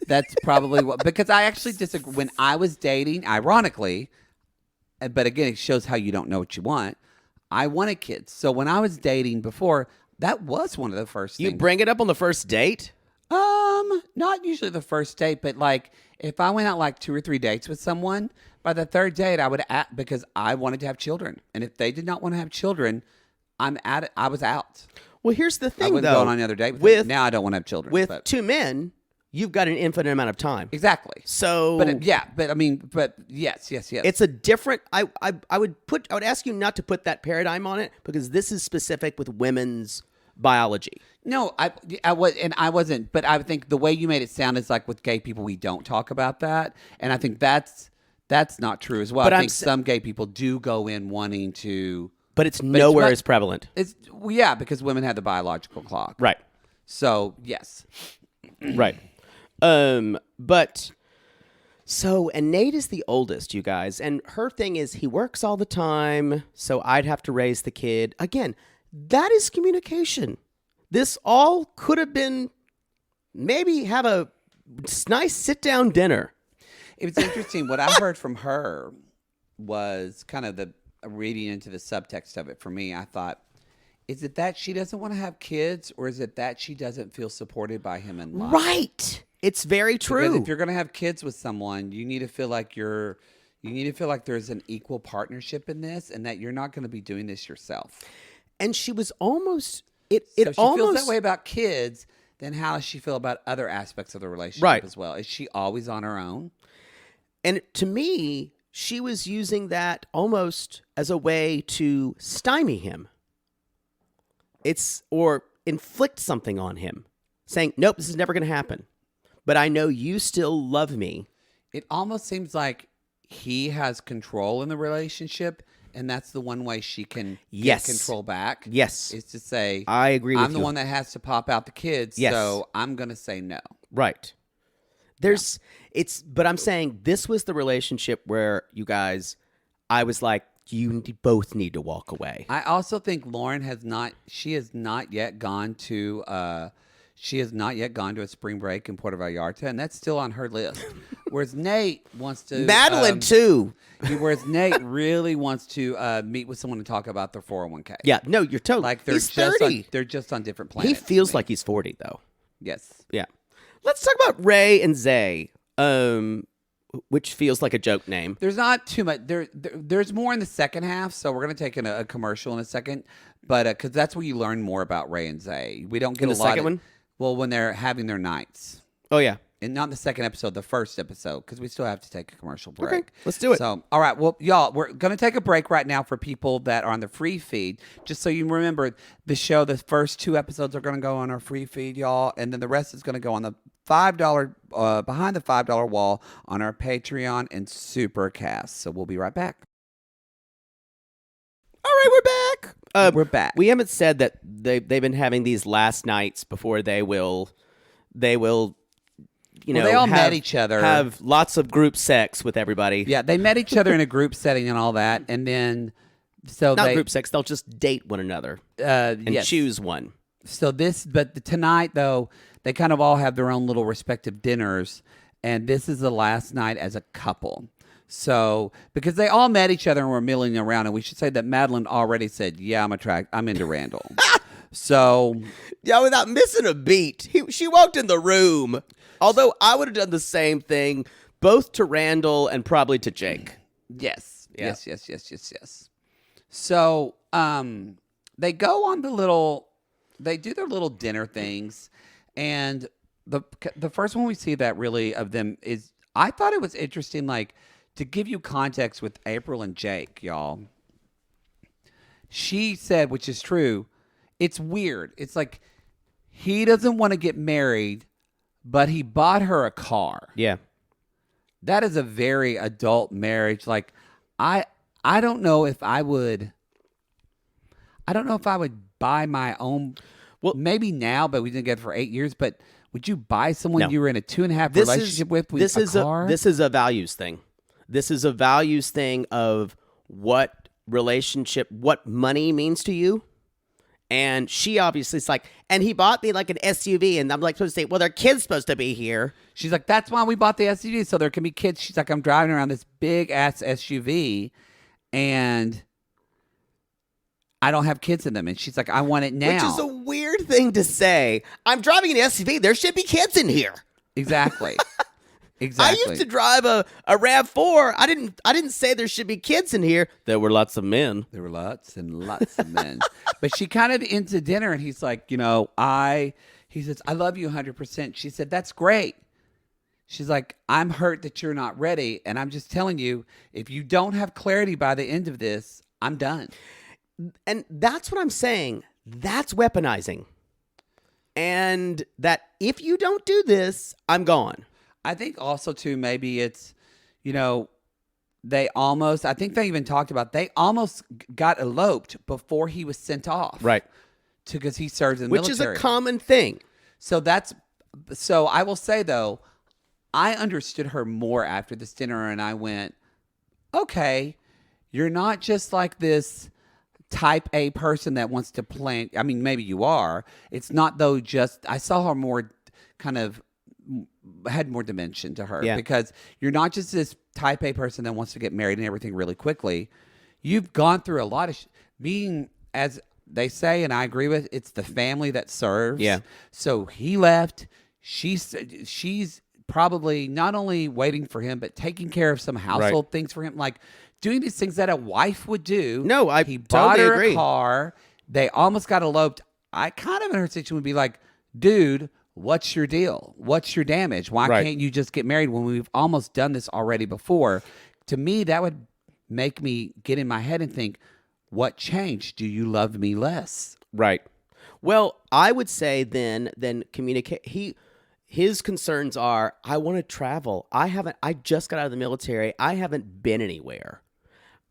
that's probably what, because I actually disagree. When I was dating, ironically, but again, it shows how you don't know what you want. I wanted kids. So when I was dating before, that was one of the first things. You bring it up on the first date? Not usually the first date, but like if I went out like 2 or 3 dates with someone, by the third date, I would act because I wanted to have children. And if they did not want to have children, I was out. Well, here's the thing, I wouldn't though. go on another date with them. Now I don't want to have children. With two men, you've got an infinite amount of time. Exactly. So, but yes. It's a different. I would ask you not to put that paradigm on it because this is specific with women's biology. No, I wasn't. But I think the way you made it sound is like with gay people, we don't talk about that, and I think that's not true as well. But I think some gay people do go in wanting to. But it's nowhere as prevalent. Because women have the biological clock. Right. So, yes. Right. And Nate is the oldest, you guys. And her thing is he works all the time, so I'd have to raise the kid. Again, that is communication. This all could have been maybe have a nice sit-down dinner. It was interesting. What I heard from her was kind of the reading into the subtext of it for me. I thought, is it that she doesn't want to have kids, or is it that she doesn't feel supported by him in life? Right. It's very true. Because if you're going to have kids with someone, you need to feel like you're You need to feel like there's an equal partnership in this, and that you're not going to be doing this yourself. And she was almost So she feels that way about kids. Then how does she feel about other aspects of the relationship as well? Is she always on her own? And to me, she was using that almost as a way to stymie him. Or inflict something on him, saying, nope, this is never going to happen. But I know you still love me. It almost seems like he has control in the relationship, and that's the one way she can get control back. Yes. Is to say, I agree with you. I'm the one that has to pop out the kids, so I'm going to say no. Right. But I'm saying this was the relationship where you guys, I was like, you both need to walk away. I also think Lauren has not yet gone to a spring break in Puerto Vallarta, and that's still on her list. Whereas Nate wants to... Madeline, too. Whereas Nate really wants to meet with someone to talk about their 401k. Yeah, no, you're totally... Like he's 30. They're just on different planets. He feels like he's 40, though. Yes. Yeah. Let's talk about Ray and Zay, which feels like a joke name. There's not too much. There's more in the second half, so we're going to take a commercial in a second. But because that's where you learn more about Ray and Zay. We don't get In a the lot second one? Well, when they're having their nights. Oh, yeah. And not the second episode, the first episode, because we still have to take a commercial break. Okay, let's do it. So, all right. Well, y'all, we're going to take a break right now for people that are on the free feed. Just so you remember, the first 2 episodes are going to go on our free feed, y'all. And then the rest is going to go on the $5, behind the $5 wall on our Patreon and Supercast. So we'll be right back. All right, we're back. We're back. We haven't said that they've been having these last nights before they will they all met each other. Have lots of group sex with everybody. Yeah, they met each other in a group setting and all that, and then group sex. They'll just date one another and choose one. So but tonight though, they kind of all have their own little respective dinners, and this is the last night as a couple. So because they all met each other and were milling around, and we should say that Madeline already said, "Yeah, I'm into Randall." So yeah, without missing a beat, she walked in the room. Although I would have done the same thing, both to Randall and probably to Jake. Yes. Yeah. Yes. So they go on they do their little dinner things, and the first one we see that really of them is, I thought it was interesting, like, to give you context with April and Jake, y'all. She said, which is true, it's weird. It's like he doesn't want to get married, but he bought her a car. Yeah. That is a very adult marriage. Like, I don't know if I would buy my own. Well, maybe now, but we didn't get it for 8 years. But would you buy someone you were in a 2.5 relationship with a car? This is a values thing. This is a values thing of what money means to you. And she obviously is like, and he bought me like an SUV, and I'm like supposed to say, well, their kid's supposed to be here. She's like, that's why we bought the SUV, so there can be kids. She's like, I'm driving around this big ass SUV, and I don't have kids in them. And she's like, I want it now. Which is a weird thing to say. I'm driving an SUV. There should be kids in here. Exactly. I used to drive a RAV4. I didn't say there should be kids in here. There were lots of men. There were lots and lots of men. But she kind of into dinner, and he's like, he says, I love you 100%. She said, that's great. She's like, I'm hurt that you're not ready. And I'm just telling you, if you don't have clarity by the end of this, I'm done. And that's what I'm saying. That's weaponizing. And that if you don't do this, I'm gone. I think also, too, maybe it's, I think they even talked about, they almost got eloped before he was sent off. Right. Because he serves in the military. Which is a common thing. So I will say, though, I understood her more after this dinner, and I went, okay, you're not just like this type A person that wants to plan. I mean, maybe you are. It's not, though, I saw her more kind of, had more dimension to her, because you're not just this type A person that wants to get married and everything really quickly. You've gone through a lot of being, as they say, and I agree with, it's the family that serves. Yeah. So he left. She's probably not only waiting for him, but taking care of some household things for him, like doing these things that a wife would do. No, I he bought totally her agree. a car. They almost got eloped. I kind of in her situation would be like, dude, what's your deal? What's your damage? Why can't you just get married when we've almost done this already before? To me, that would make me get in my head and think, what changed? Do you love me less? Right. Well, I would say then communicate. His concerns are, I want to travel. I just got out of the military. I haven't been anywhere.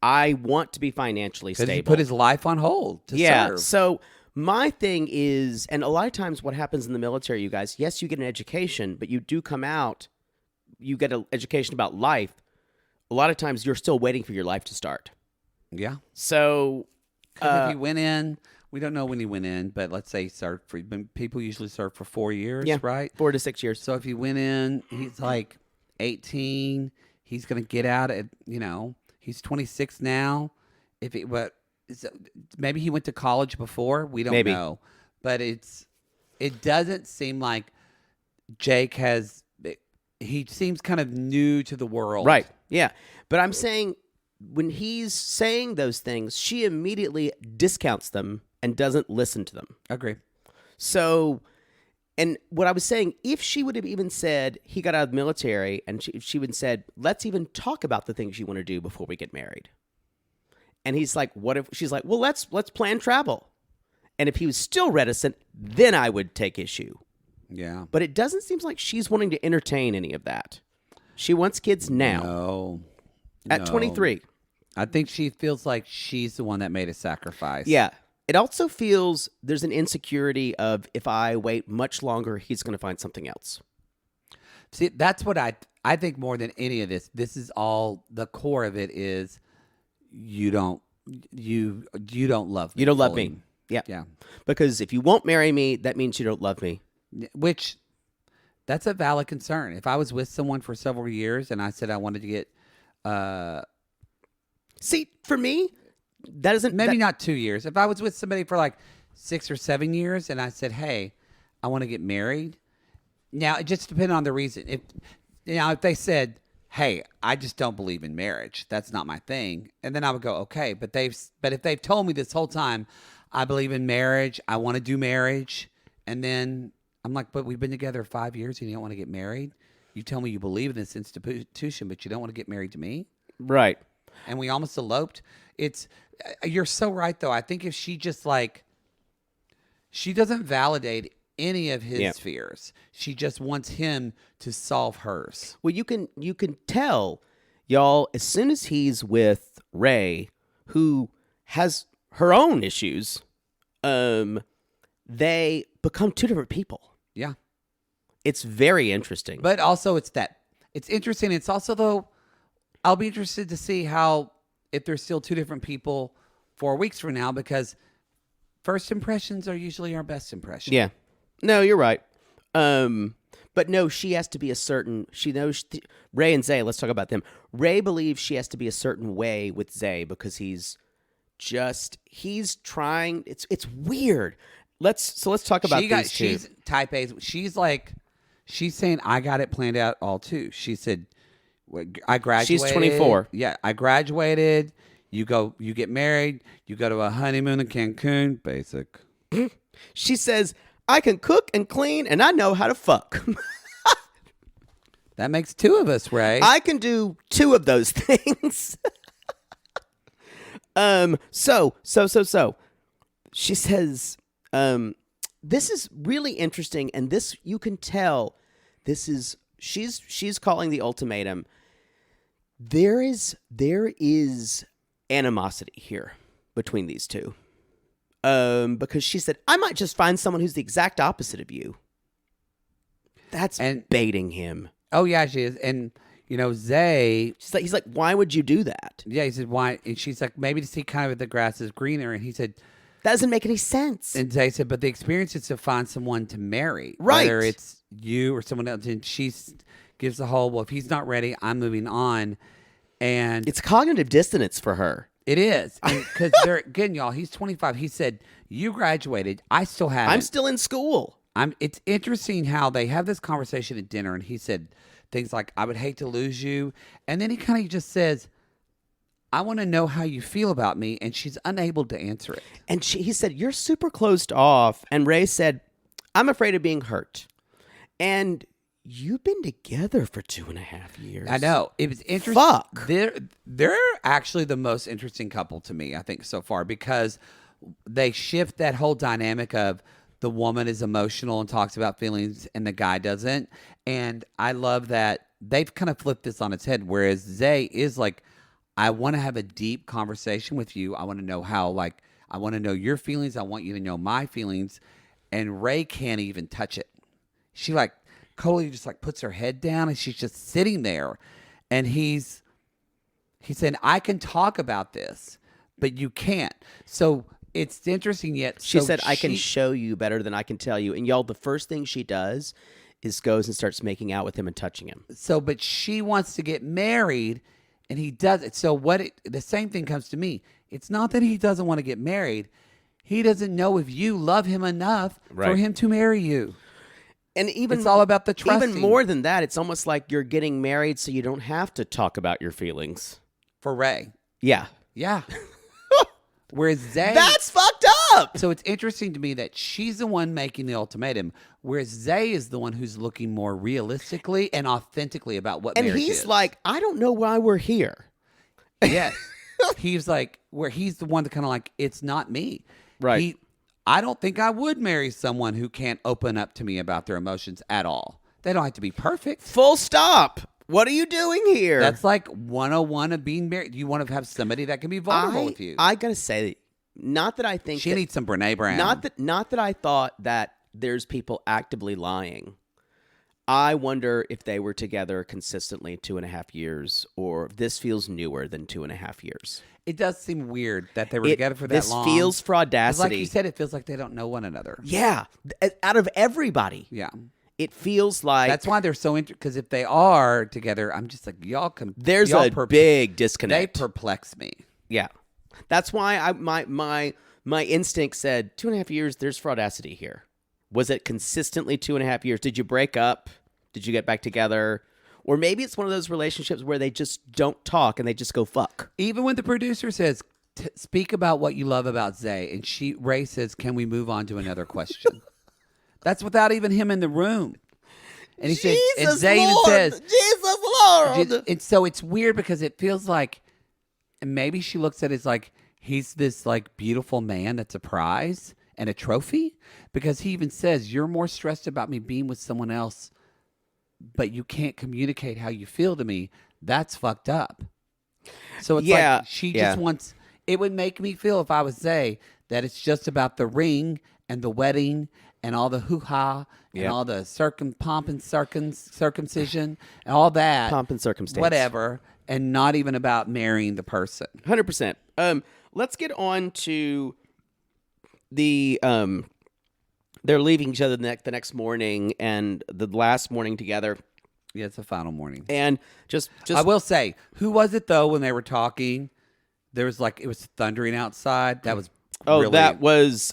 I want to be financially stable. He put his life on hold to serve. So my thing is, and a lot of times what happens in the military, you guys, yes, you get an education, but you do come out, you get an education about life. A lot of times you're still waiting for your life to start. Yeah. So if he went in, we don't know when he went in, but let's say he served for, people usually serve for 4 years, right? 4 to 6 years. So if he went in, he's like 18, he's going to get out at, he's 26 now. Maybe he went to college before, we don't know. But it doesn't seem like Jake he seems kind of new to the world. Right. Yeah. But I'm saying when he's saying those things, she immediately discounts them and doesn't listen to them. Agree. So, and what I was saying, if she would have even said he got out of the military and she would have said, let's even talk about the things you want to do before we get married. And he's like, what if, she's like, well, let's plan travel. And if he was still reticent, then I would take issue. Yeah. But it doesn't seem like she's wanting to entertain any of that. She wants kids now. No. At 23. I think she feels like she's the one that made a sacrifice. Yeah. It also feels there's an insecurity of if I wait much longer, he's going to find something else. See, that's what I think more than any of this. This is all, the core of it is you don't love me. You don't love fully. me. Yeah. Yeah. Because if you won't marry me, that means you don't love me. Which, that's a valid concern. If I was with someone for several years and I said I wanted to get... See, for me, that isn't... Maybe not 2 years. If I was with somebody for like 6 or 7 years and I said, hey, I want to get married. Now, it just depends on the reason. If they said, hey, I just don't believe in marriage, that's not my thing, and then I would go, okay. But if they've told me this whole time, I believe in marriage, I want to do marriage, and then I'm like, but we've been together 5 years and you don't want to get married? You tell me you believe in this institution, but you don't want to get married to me? Right. And we almost eloped. You're so right, though. I think if she just she doesn't validate any of his fears. She just wants him to solve hers. Well, you can tell, y'all, as soon as he's with Ray, who has her own issues, they become two different people. Yeah. It's very interesting. But also it's interesting. It's also, though, I'll be interested to see if there's still two different people 4 weeks from now, because first impressions are usually our best impression. Yeah. No, you're right. But no, she has to be a certain, she knows, Ray and Zay, let's talk about them. Ray believes she has to be a certain way with Zay because he's trying, it's weird. Let's talk about these two. She's type A. She's saying, I got it planned out all too. She said, I graduated. She's 24. Yeah, I graduated. You get married. You go to a honeymoon in Cancun. Basic. She says, I can cook and clean and I know how to fuck. That makes two of us, Ray. I can do two of those things. So. She says, this is really interesting, and this, you can tell, this is, she's calling the ultimatum. There is animosity here between these two. Because she said, I might just find someone who's the exact opposite of you. That's baiting him. Oh, yeah, she is. And, Zay... He's like, why would you do that? Yeah, he said, why? And she's like, maybe to see kind of if the grass is greener. And he said... That doesn't make any sense. And Zay said, but the experience is to find someone to marry. Right. Whether it's you or someone else. And she gives the whole, well, if he's not ready, I'm moving on. And... It's cognitive dissonance for her. It is. Because again, y'all, he's 25. He said, you graduated. I still haven't. I'm still in school. It's interesting how they have this conversation at dinner, and he said things like, "I would hate to lose you," and then he kind of just says, "I want to know how you feel about me," and she's unable to answer it. And he said, "You're super closed off." And Ray said, "I'm afraid of being hurt." And you've been together for 2.5 years. I know. It was interesting. Fuck. They're actually the most interesting couple to me, I think, so far, because they shift that whole dynamic of the woman is emotional and talks about feelings and the guy doesn't. And I love that they've kind of flipped this on its head, whereas Zay is like, I want to have a deep conversation with you. I want to know I want to know your feelings. I want you to know my feelings. And Ray can't even touch it. She Coley just puts her head down and she's just sitting there. And he said, I can talk about this, but you can't. So it's interesting yet. She said, I can show you better than I can tell you. And y'all, the first thing she does is goes and starts making out with him and touching him. So, but she wants to get married and he does it. So the same thing comes to me. It's not that he doesn't want to get married. He doesn't know if you love him enough for him to marry you. And it's all about the trusting. Even more than that, it's almost like you're getting married so you don't have to talk about your feelings. For Ray. Yeah. Yeah. Whereas Zay... That's fucked up! So it's interesting to me that she's the one making the ultimatum, whereas Zay is the one who's looking more realistically and authentically about what marriage is. And he's like, I don't know why we're here. Yes. He's like, where he's the one that kind of like, it's not me. Right. I don't think I would marry someone who can't open up to me about their emotions at all. They don't have to be perfect. Full stop. What are you doing here? That's like 101 of being married. You want to have somebody that can be vulnerable with you. I gotta say, not that I think she needs some Brene Brown. Not that I thought that there's people actively lying. I wonder if they were together consistently 2.5 years, or if this feels newer than 2.5 years. It does seem weird that they were together for that long. This feels fraudacity. Like you said, it feels like they don't know one another. Yeah, out of everybody. Yeah. It feels like... That's why they're so interested, because if they are together, I'm just like, y'all can... There's a big disconnect. They perplex me. Yeah. That's why my instinct said 2.5 years, there's fraudacity here. Was it consistently 2.5 years? Did you break up? Did you get back together? Or maybe it's one of those relationships where they just don't talk and they just go fuck. Even when the producer says, speak about what you love about Zay, and Ray says, can we move on to another question? That's without even him in the room. And he said, and Zay even says, Jesus Lord. And so it's weird because it feels like, and maybe she looks at it as like, he's this like beautiful man that's a prize and a trophy, because he even says, you're more stressed about me being with someone else, but you can't communicate how you feel to me. That's fucked up. So it's like she just wants, it would make me feel, if I was Zay, that it's just about the ring and the wedding and all the hoo-ha and all the pomp and circumcision and all that. Pomp and circumstance. Whatever. And not even about marrying the person. 100%. Let's get on to the... they're leaving each other the next morning, and the last morning together. Yeah, it's the final morning. And just I will say, who was it though when they were talking? There was it was thundering outside. That was that was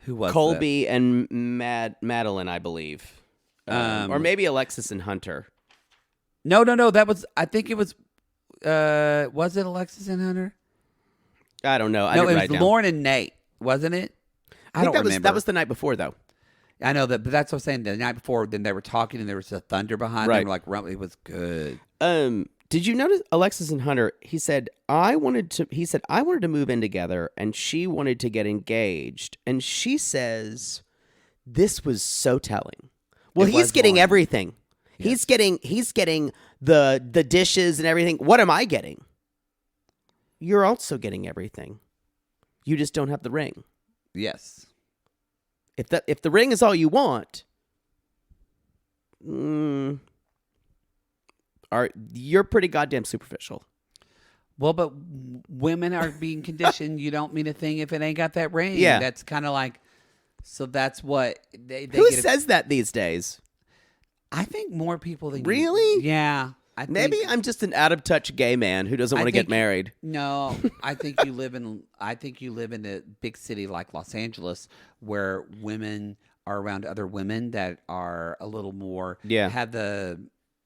who was Colby and Madeline, I believe, or maybe Alexis and Hunter. No. That was. I think it was. Was it Alexis and Hunter? I don't know. No, it was Lauren and Nate, wasn't it? I don't remember. That was the night before, though. I know that, but that's what I'm saying. The night before, then they were talking, and there was a thunder behind them. Like, it was good. Did you notice Alexis and Hunter? He said I wanted to move in together, and she wanted to get engaged. And she says, "This was so telling." Well, he's getting everything. Yes. He's getting the dishes and everything. What am I getting? You're also getting everything. You just don't have the ring. Yes. If the ring is all you want, you're pretty goddamn superficial. Well, but women are being conditioned. You don't mean a thing if it ain't got that ring. Yeah. That's kind of like, so that's what they Who says that these days? I think more people than Really? Yeah. Maybe I'm just an out of touch gay man who doesn't want to get married. No, I think you live in a big city like Los Angeles, where women are around other women that are a little more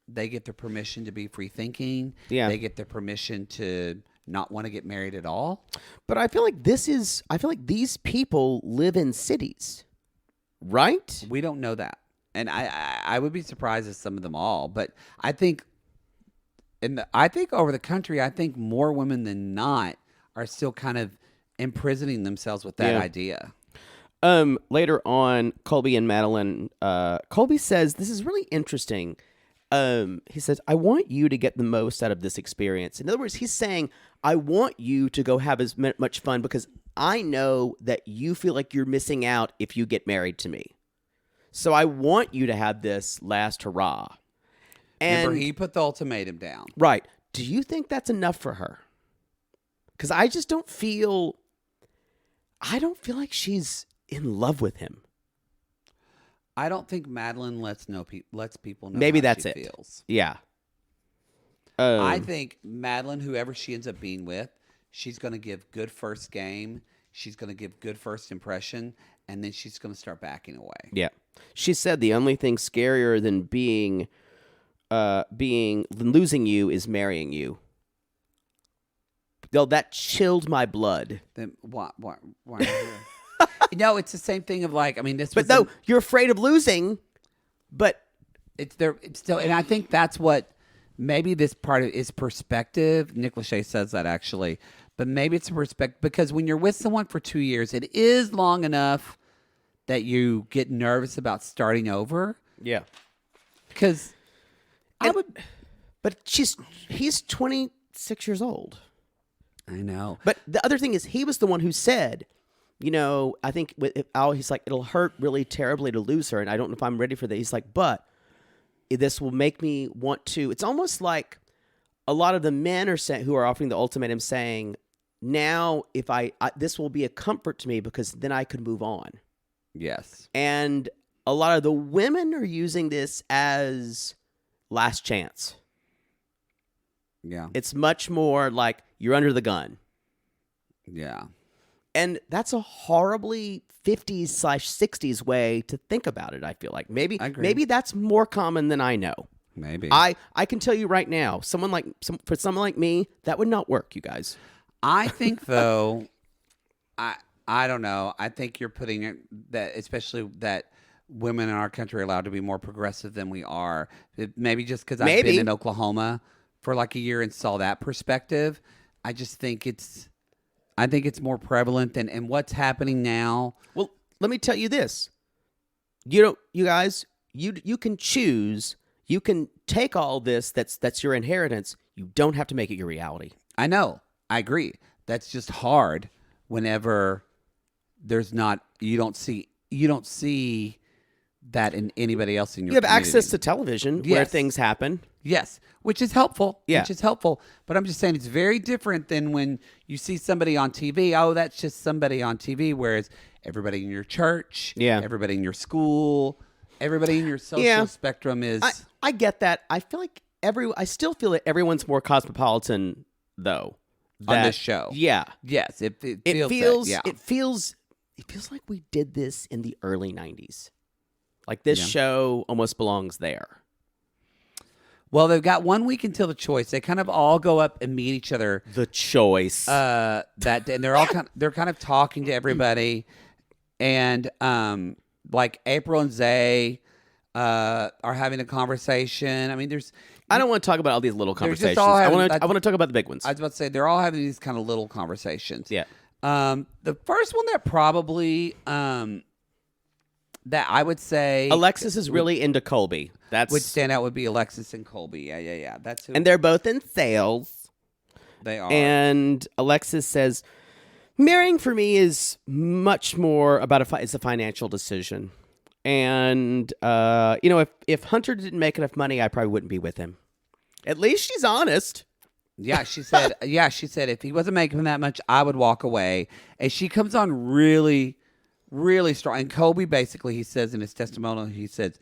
they get the permission to be free thinking. Yeah. They get the permission to not want to get married at all. But I feel like these people live in cities, right? We don't know that. And I would be surprised if some of them all, but I think over the country, I think more women than not are still kind of imprisoning themselves with that idea. Later on, Colby and Madeline, Colby says, this is really interesting. He says, I want you to get the most out of this experience. In other words, he's saying, I want you to go have as much fun because I know that you feel like you're missing out if you get married to me. So I want you to have this last hurrah. And remember, he put the ultimatum down. Right. Do you think that's enough for her? Because I just don't feel like she's in love with him. I don't think Madeline lets people know Maybe how that's she it. feels. Yeah. I think Madeline, whoever she ends up being with, she's going to give good first game. She's going to give good first impression, and then she's going to start backing away. Yeah. She said the only thing scarier than losing you is marrying you. Though that chilled my blood. Then why No, it's the same thing of like, I mean, this. But no, you're afraid of losing. But it's there. It's still, and I think that's what maybe this part of is perspective. Nick Lachey says that actually, but maybe it's a perspective because when you're with someone for 2 years, it is long enough that you get nervous about starting over. Yeah, because but he's 26 years old. I know. But the other thing is, he was the one who said, I think he's like, it'll hurt really terribly to lose her, and I don't know if I'm ready for that. He's like, but this will make me want to. It's almost like a lot of the men who are offering the ultimatum saying, now if this will be a comfort to me because then I could move on. Yes. And a lot of the women are using this as last chance. Yeah. It's much more like you're under the gun. Yeah. And that's a horribly 50s/60s way to think about it, I feel like. Maybe that's more common than I know. Maybe. I can tell you right now, for someone like me, that would not work, you guys. I think though, I don't know. I think you're putting it that, especially that women in our country are allowed to be more progressive than we are. Maybe just because I've been in Oklahoma for like a year and saw that perspective. I just think it's more prevalent than and what's happening now. Well, let me tell you this. You guys, you can choose. You can take all this that's your inheritance. You don't have to make it your reality. I know. I agree. That's just hard whenever there's not you don't see that in anybody else in your community. You have access to television where things happen. Yes, which is helpful. Yeah. Which is helpful. But I'm just saying it's very different than when you see somebody on TV. Oh, that's just somebody on TV. Whereas everybody in your church, everybody in your school, everybody in your social spectrum is. I get that. I feel like I still feel that everyone's more cosmopolitan though. On this show. Yeah. Yes. It feels like we did this in the early 90s. Like this show almost belongs there. Well, they've got 1 week until the choice. They kind of all go up and meet each other. The choice. That day, and they're all they're kind of talking to everybody, and like April and Zay are having a conversation. I mean, I don't want to talk about all these little conversations. I want to talk about the big ones. I was about to say they're all having these kind of little conversations. Yeah. The first one that probably that I would say Alexis is really into Colby. Would stand out would be Alexis and Colby. Yeah. That's who. And they're both in sales. They are. And Alexis says, marrying for me is much more about it's a financial decision. And, if Hunter didn't make enough money, I probably wouldn't be with him. At least she's honest. Yeah, she said, if he wasn't making that much, I would walk away. And she comes on really, really strong. And Colby basically, he says in his testimonial, he says,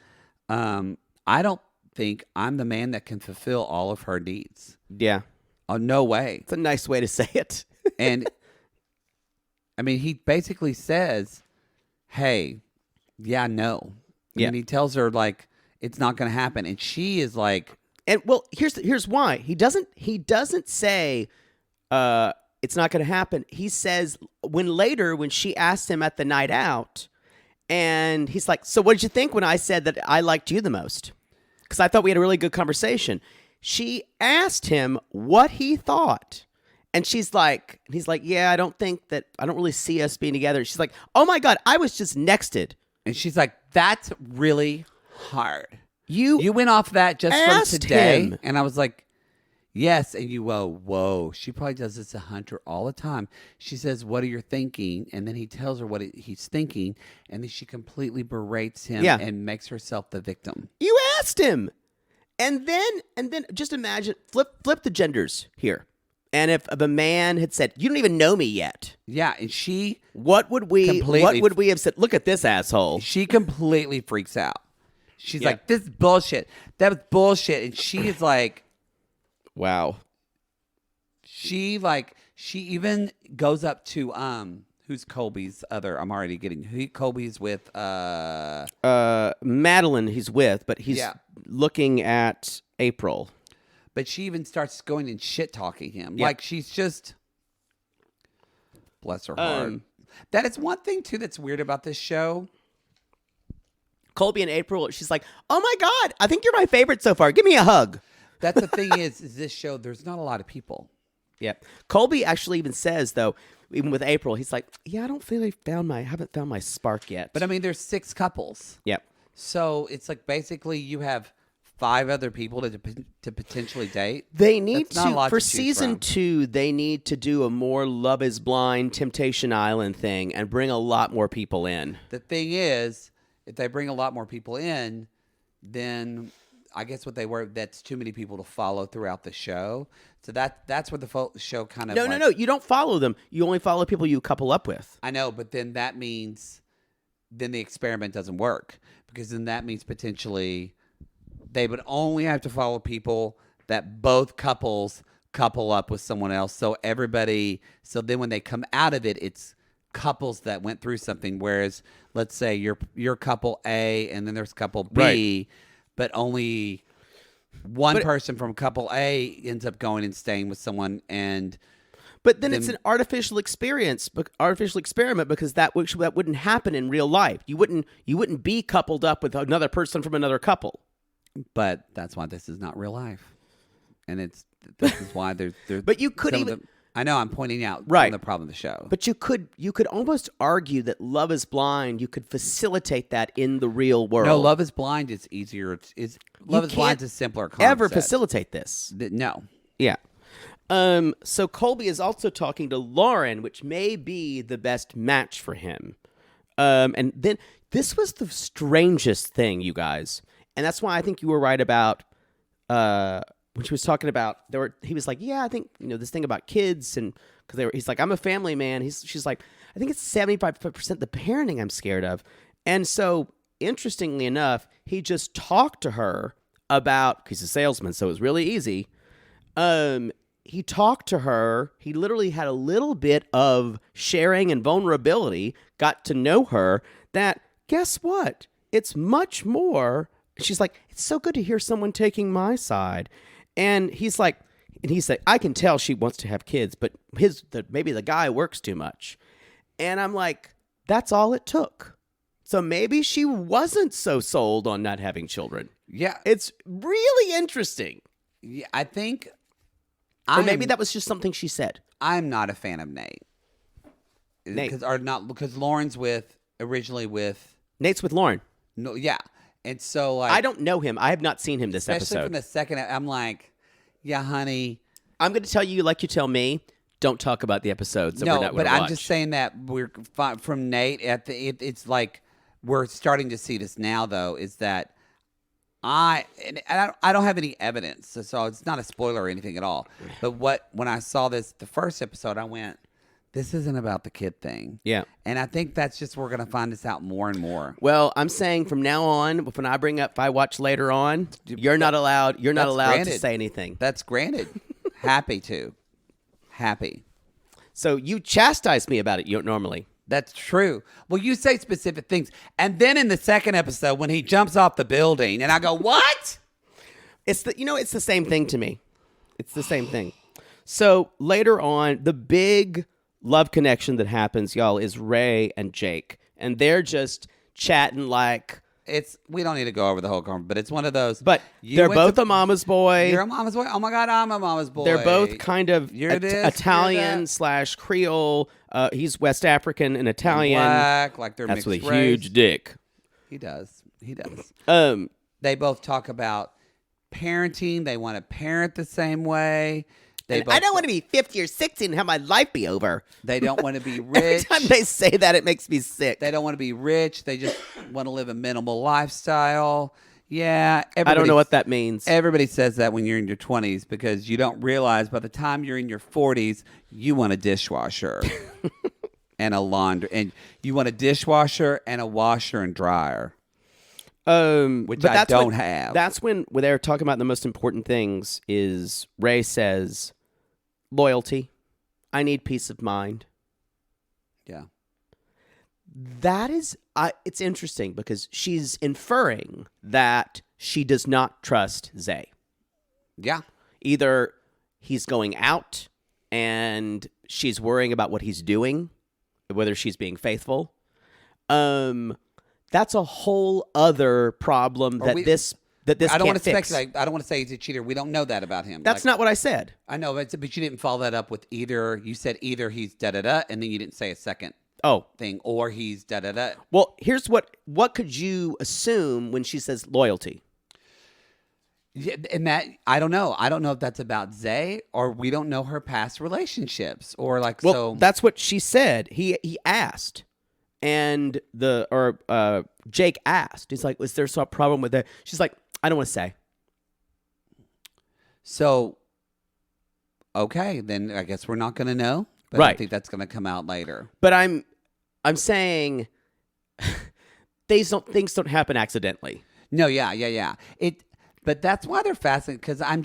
I don't think I'm the man that can fulfill all of her needs. Yeah. Oh, no way. It's a nice way to say it. And, I mean, he basically says, hey, yeah, no. Yeah. And he tells her like it's not going to happen, and she is like, and well, here's why he doesn't say it's not going to happen. He says when she asked him at the night out, and he's like, so what did you think when I said that I liked you the most? Because I thought we had a really good conversation. She asked him what he thought. And he's like, yeah, I don't really see us being together. She's like, oh my God, I was just nexted. and she's like, that's really hard. You went off that just from asked today, him. and I was like, yes. And you, whoa. She probably does this to Hunter all the time. She says, what are you thinking? And then he tells her what he's thinking, and then she completely berates him and makes herself the victim. You asked him. And then just imagine, flip the genders here. And if a man had said, you don't even know me yet. Yeah, and she what would we have said? Look at this asshole. She completely freaks out. She's like, this is bullshit. That was bullshit. And she is like, wow. She even goes up to who's Colby's other? I'm already getting Colby's with Madeline he's with, but he's looking at April. But she even starts going and shit talking him. Yeah. Like she's just bless her heart. That is one thing too that's weird about this show. Colby and April, she's like, oh my God, I think you're my favorite so far. Give me a hug. That's the thing is this show, there's not a lot of people. Yeah. Colby actually even says, though, even with April, he's like, yeah, I don't feel I haven't found my spark yet. But I mean, there's 6 couples. Yep. So it's like basically you have 5 other people to potentially date. They need That's not a lot for to choose season from. 2, they need to do a more Love is Blind, Temptation Island thing and bring a lot more people in. The thing is, if they bring a lot more people in, then I guess what they were, that's too many people to follow throughout the show. So that's what the show kind of No, you don't follow them. You only follow people you couple up with. I know, but then that means then the experiment doesn't work, because then that means potentially they would only have to follow people that both couples couple up with someone else. So then when they come out of it, it's couples that went through something. Whereas let's say you're couple A and then there's couple B, Right. but only one person from couple A ends up going and staying with someone, But then it's an artificial experiment because that wouldn't happen in real life. You wouldn't be coupled up with another person from another couple. But that's why this is not real life, and this is why there's. But you could I know I'm pointing out right. the problem of the show. But you could almost argue that Love is Blind. You could facilitate that in the real world. No, Love is Blind is easier. Love is Blind is a simpler concept. Ever facilitate this? No. Yeah. So Colby is also talking to Lauren, which may be the best match for him. And then this was the strangest thing, you guys. And that's why I think you were right about when she was talking about he was like, yeah, I think this thing about kids, and he's like, I'm a family man. She's like, I think it's 75% the parenting I'm scared of. And so interestingly enough, he just talked to her about, he's a salesman, so it was really easy. He talked to her. He literally had a little bit of sharing and vulnerability, got to know her, that guess what? It's much more. She's like, it's so good to hear someone taking my side. And he said, I can tell she wants to have kids, but maybe the guy works too much. And I'm like, that's all it took. So maybe she wasn't so sold on not having children. Yeah. It's really interesting. Yeah, I think. Or maybe that was just something she said. I'm not a fan of Nate. Because Lauren's originally with. Nate's with Lauren. No, yeah. And so, like, I don't know him. I have not seen him this especially episode. from the second, I'm like, yeah, honey. I'm going to tell you like you tell me. Don't talk about the episodes that we're not going to watch. I'm just saying that we're from Nate. It's like we're starting to see this now, though. Is that I don't have any evidence, so it's not a spoiler or anything at all. But when I saw the first episode, I went, this isn't about the kid thing. Yeah. And I think that's just, we're going to find this out more and more. Well, I'm saying from now on, when I bring up if I watch later on, you're not allowed to say anything. That's granted. Happy to. Happy. So you chastise me about it normally. That's true. Well, you say specific things. And then in the second episode, when he jumps off the building, and I go, what? It's the same thing to me. It's the same thing. So later on, the big love connection that happens, y'all, is Ray and Jake. And they're just chatting like... We don't need to go over the whole conversation, but it's one of those. But they're both a mama's boy. You're a mama's boy? Oh, my God, I'm a mama's boy. They're both kind of You're this, Italian / Creole. He's West African and Italian. Black, like they're That's mixed with a race. huge dick. He does. Um, They both talk about parenting. They want to parent the same way. I don't want to be 50 or 60 and have my life be over. They don't want to be Every rich. time they say that, it makes me sick. They don't want to be rich. They just want to live a minimal lifestyle. Yeah. I don't know what that means. Everybody says that when you're in your 20s because you don't realize by the time you're in your 40s, you want a dishwasher and a laundry. And you want a dishwasher and a washer and dryer. Which I don't have. That's when they're talking about the most important things is Ray says, loyalty. I need peace of mind. Yeah. That is, it's interesting because she's inferring that she does not trust Zay. Yeah. Either he's going out and she's worrying about what he's doing, whether she's being faithful. That's a whole other problem that this I don't want can't to fix. speculate. I don't want to say he's a cheater. We don't know that about him. That's not what I said. I know, but you didn't follow that up with either. You said either he's da-da-da, and then you didn't say a second thing, or he's da-da-da. Well, here's what could you assume when she says loyalty? Yeah, and that, I don't know. I don't know if that's about Zay, or we don't know her past relationships, or like, Well, so. that's what she said. He asked. And Jake asked. He's like, "Was there some problem with that?" She's like, "I don't want to say." So, okay, then I guess we're not going to know. But I Right. think that's going to come out later. But I'm saying things don't happen accidentally. No, yeah. But that's why they're fascinating, because I'm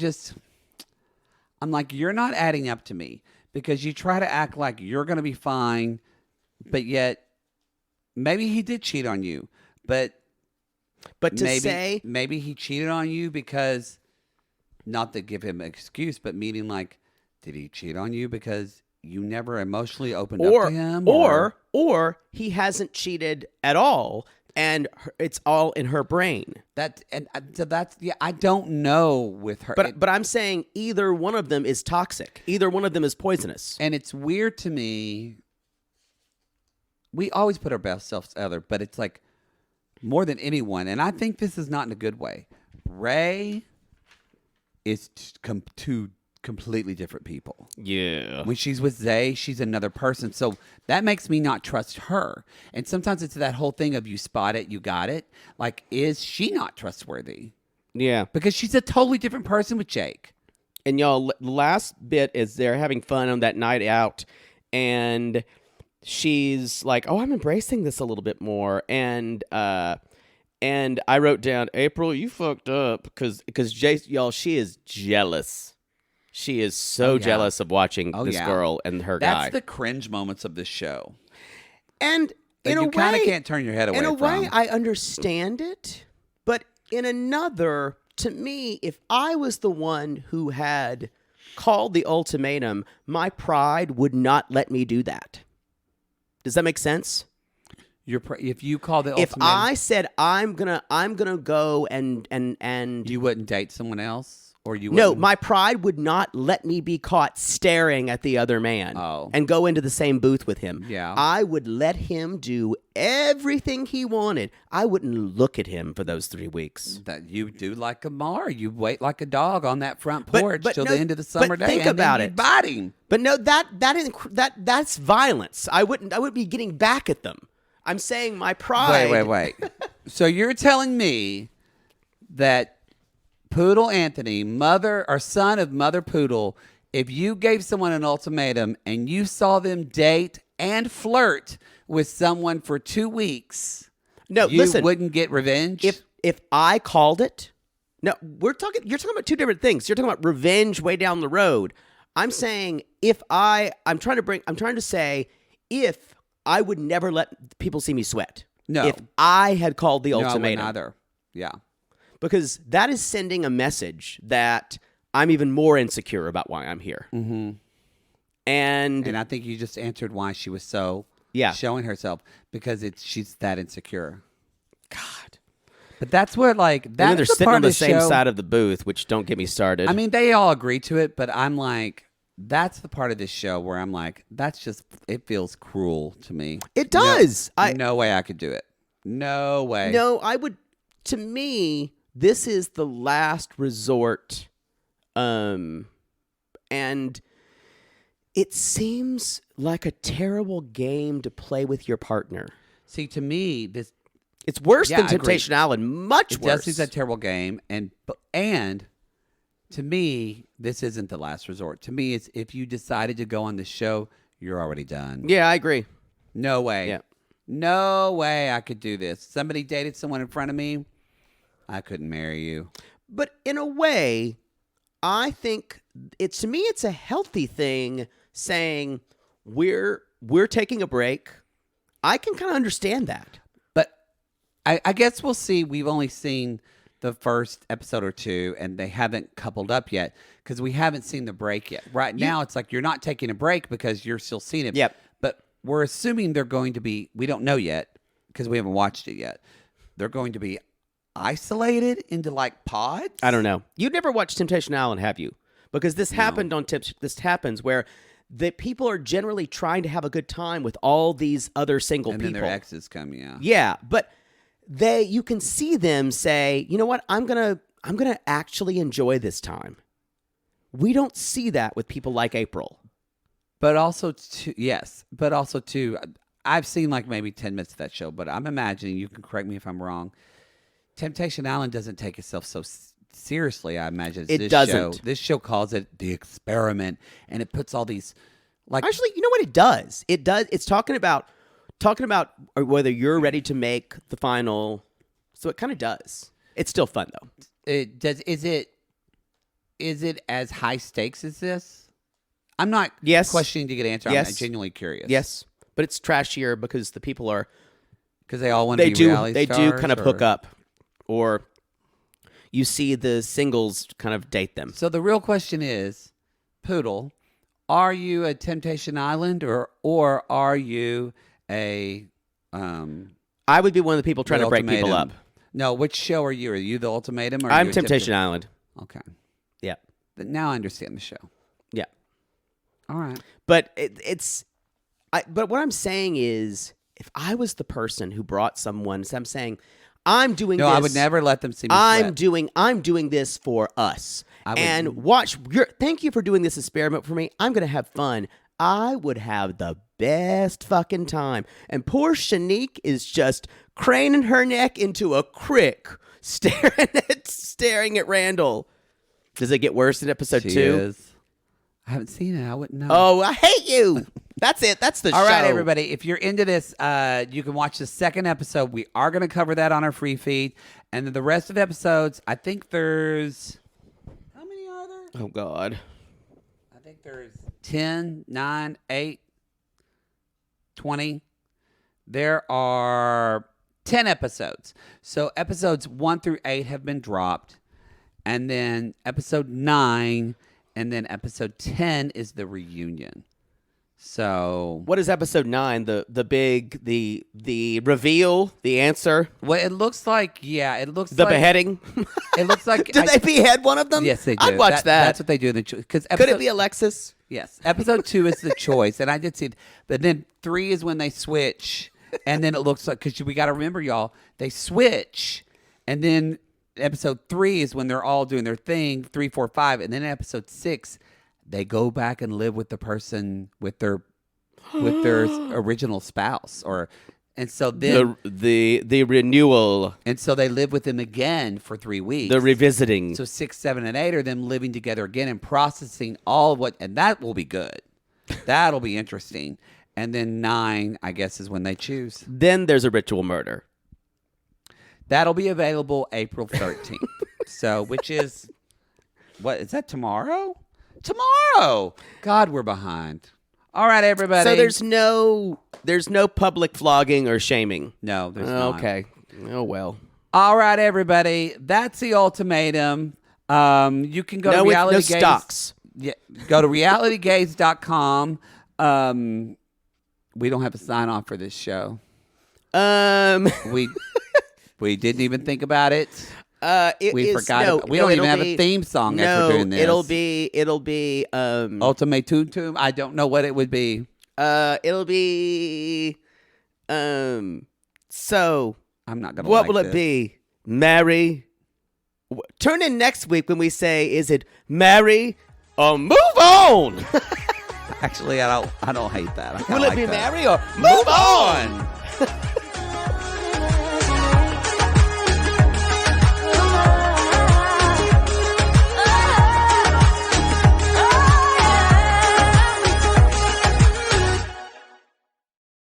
like, you're not adding up to me, because you try to act like you're going to be fine, but yet maybe he did cheat on you, but maybe he cheated on you because, not to give him an excuse, but meaning like, did he cheat on you because you never emotionally opened up to him? Or he hasn't cheated at all, and it's all in her brain. I don't know with her. But I'm saying either one of them is toxic. Either one of them is poisonous. And it's weird to me. We always put our best selves together, but it's like more than anyone. And I think this is not in a good way. Ray is two completely different people. Yeah. When she's with Zay, she's another person. So that makes me not trust her. And sometimes it's that whole thing of you spot it, you got it. Like, is she not trustworthy? Yeah. Because she's a totally different person with Jake. And y'all, the last bit is they're having fun on that night out, and she's like, "Oh, I'm embracing this a little bit more." And I wrote down, "April, you fucked up," because Jake, y'all, she is jealous. She is so jealous of watching this girl and her guy. That's the cringe moments of this show. And that in a way, you kind of can't turn your head away from. In a way, I understand it, but in another, to me, if I was the one who had called the ultimatum, my pride would not let me do that. Does that make sense? If you call the ultimatum, if I said I'm gonna go and you wouldn't date someone else, or you no, wouldn't? my pride would not let me be caught staring at the other man and go into the same booth with him. Yeah, I would let him do everything he wanted. I wouldn't look at him for those 3 weeks. That you do like a Mar. You wait like a dog on that front porch till the end of the summer day. Think about it. Bite him. But no, that's violence. I wouldn't be getting back at them. I'm saying my pride. Wait. So you're telling me that Poodle Anthony, mother or son of Mother Poodle, if you gave someone an ultimatum and you saw them date and flirt with someone for 2 weeks, listen, wouldn't get revenge? If I called it, no, you're talking about two different things. You're talking about revenge way down the road. I'm saying if I I would never let people see me sweat. No. If I had called the No, I ultimatum. wouldn't either. Yeah. Because that is sending a message that I'm even more insecure about why I'm here. Mm-hmm. And I think you just answered why she was so showing herself, because she's that insecure. God. But that's where, like, And then they're that's the sitting part on the of same show. side of the booth, which don't get me started. I mean, they all agree to it, but I'm like, that's the part of this show where I'm like, that's just, it feels cruel to me. It does. No way I could do it. No way. No, I would. To me, this is the last resort, and it seems like a terrible game to play with your partner. See, to me, It's worse Yeah, than I agree. Temptation Island. Much it worse. does seem a terrible game, and to me, this isn't the last resort. To me, it's if you decided to go on the show, you're already done. Yeah, I agree. No way. Yeah. No way I could do this. Somebody dated someone in front of me, I couldn't marry you. But in a way, I think to me it's a healthy thing saying we're taking a break. I can kind of understand that. But I guess we'll see. We've only seen the first episode or two, and they haven't coupled up yet because we haven't seen the break yet. Right now, it's like you're not taking a break because you're still seeing it. Yep. But we're assuming they're going to be, we don't know yet because we haven't watched it yet. They're going to be isolated into like pods? I don't know. You've never watched Temptation Island, have you? Because this happened on This happens where the people are generally trying to have a good time with all these other single And people. then their exes come, yeah. Yeah, but you can see them say, you know what, I'm gonna actually enjoy this time. We don't see that with people like April. But also, I've seen like maybe 10 minutes of that show, but I'm imagining, you can correct me if I'm wrong, Temptation Island doesn't take itself so seriously, I imagine. It doesn't. Show. This show calls it The Experiment, and it puts all these, like... Actually, you know what it does? It does. It's talking about whether you're ready to make the final. So it kind of does. It's still fun, though. It does. Is it as high stakes as this? I'm not questioning to get an answer. Yes. I'm genuinely curious. Yes, but it's trashier because the people are... Because they all want to be reality They stars? do kind of hook up. Or you see the singles kind of date them. So the real question is, Poodle, are you a Temptation Island or are you a I would be one of the people trying to break people up. No, which show are you? Are you the Ultimatum? Or are I'm you a Temptation Island. Okay. Yeah. But now I understand the show. Yeah. All right. But but what I'm saying is, if I was the person who brought someone, so I'm saying, I'm doing this. No, I would never let them see me sweat. I'm doing this for us. I would- Thank you for doing this experiment for me. I'm going to have fun. I would have the best fucking time. And poor Shanique is just craning her neck into a crick, staring at Randall. Does it get worse in episode 2? Is. I haven't seen it. I wouldn't know. Oh, I hate you. That's it. That's the show. All right, everybody. If you're into this, you can watch the second episode. We are going to cover that on our free feed. And then the rest of the episodes, I think there's... How many are there? Oh, God. I think there's 10, 9, 8, 20. There are 10 episodes. So episodes 1 through 8 have been dropped. And then episode 9 and then episode 10 is the reunion. So what is episode 9? The reveal, the answer, well, it looks like the beheading. It looks like Did they behead one of them? Yes, they do. I'd watch that. That's what they do in the because could it be Alexis? Yes, episode 2 is the choice, and I did see it. But then 3 is when they switch, and then it looks like because we got to remember, y'all, they switch, and then episode 3 is when they're all doing their thing. 3, 4, 5, and then episode 6. They go back and live with the person with their original spouse, and so then the renewal, and so they live with them again for 3 weeks. the revisiting. So 6, 7, and 8 are them living together again and processing all of what, and that will be good. That'll be interesting. And then 9, I guess, is when they choose. Then there's a ritual murder. That'll be available April 13th. So, which is what is that tomorrow? Tomorrow. God, we're behind. All right, everybody. So there's no public flogging or shaming. No, there's not. Okay. Oh well. All right, everybody. That's the ultimatum. You can go to Reality no Gaze. stocks. Yeah, go to realitygaze.com. We don't have a sign off for this show. We didn't even think about it. We forgot. We don't even have a theme song as we're doing this. It'll be Ultimatum. I don't know what it would be. It'll be so I'm not gonna. What like will it this. be? Marry. Turn in next week when we say, is it marry or move on? Actually, I don't hate that. Will it be marry or move on?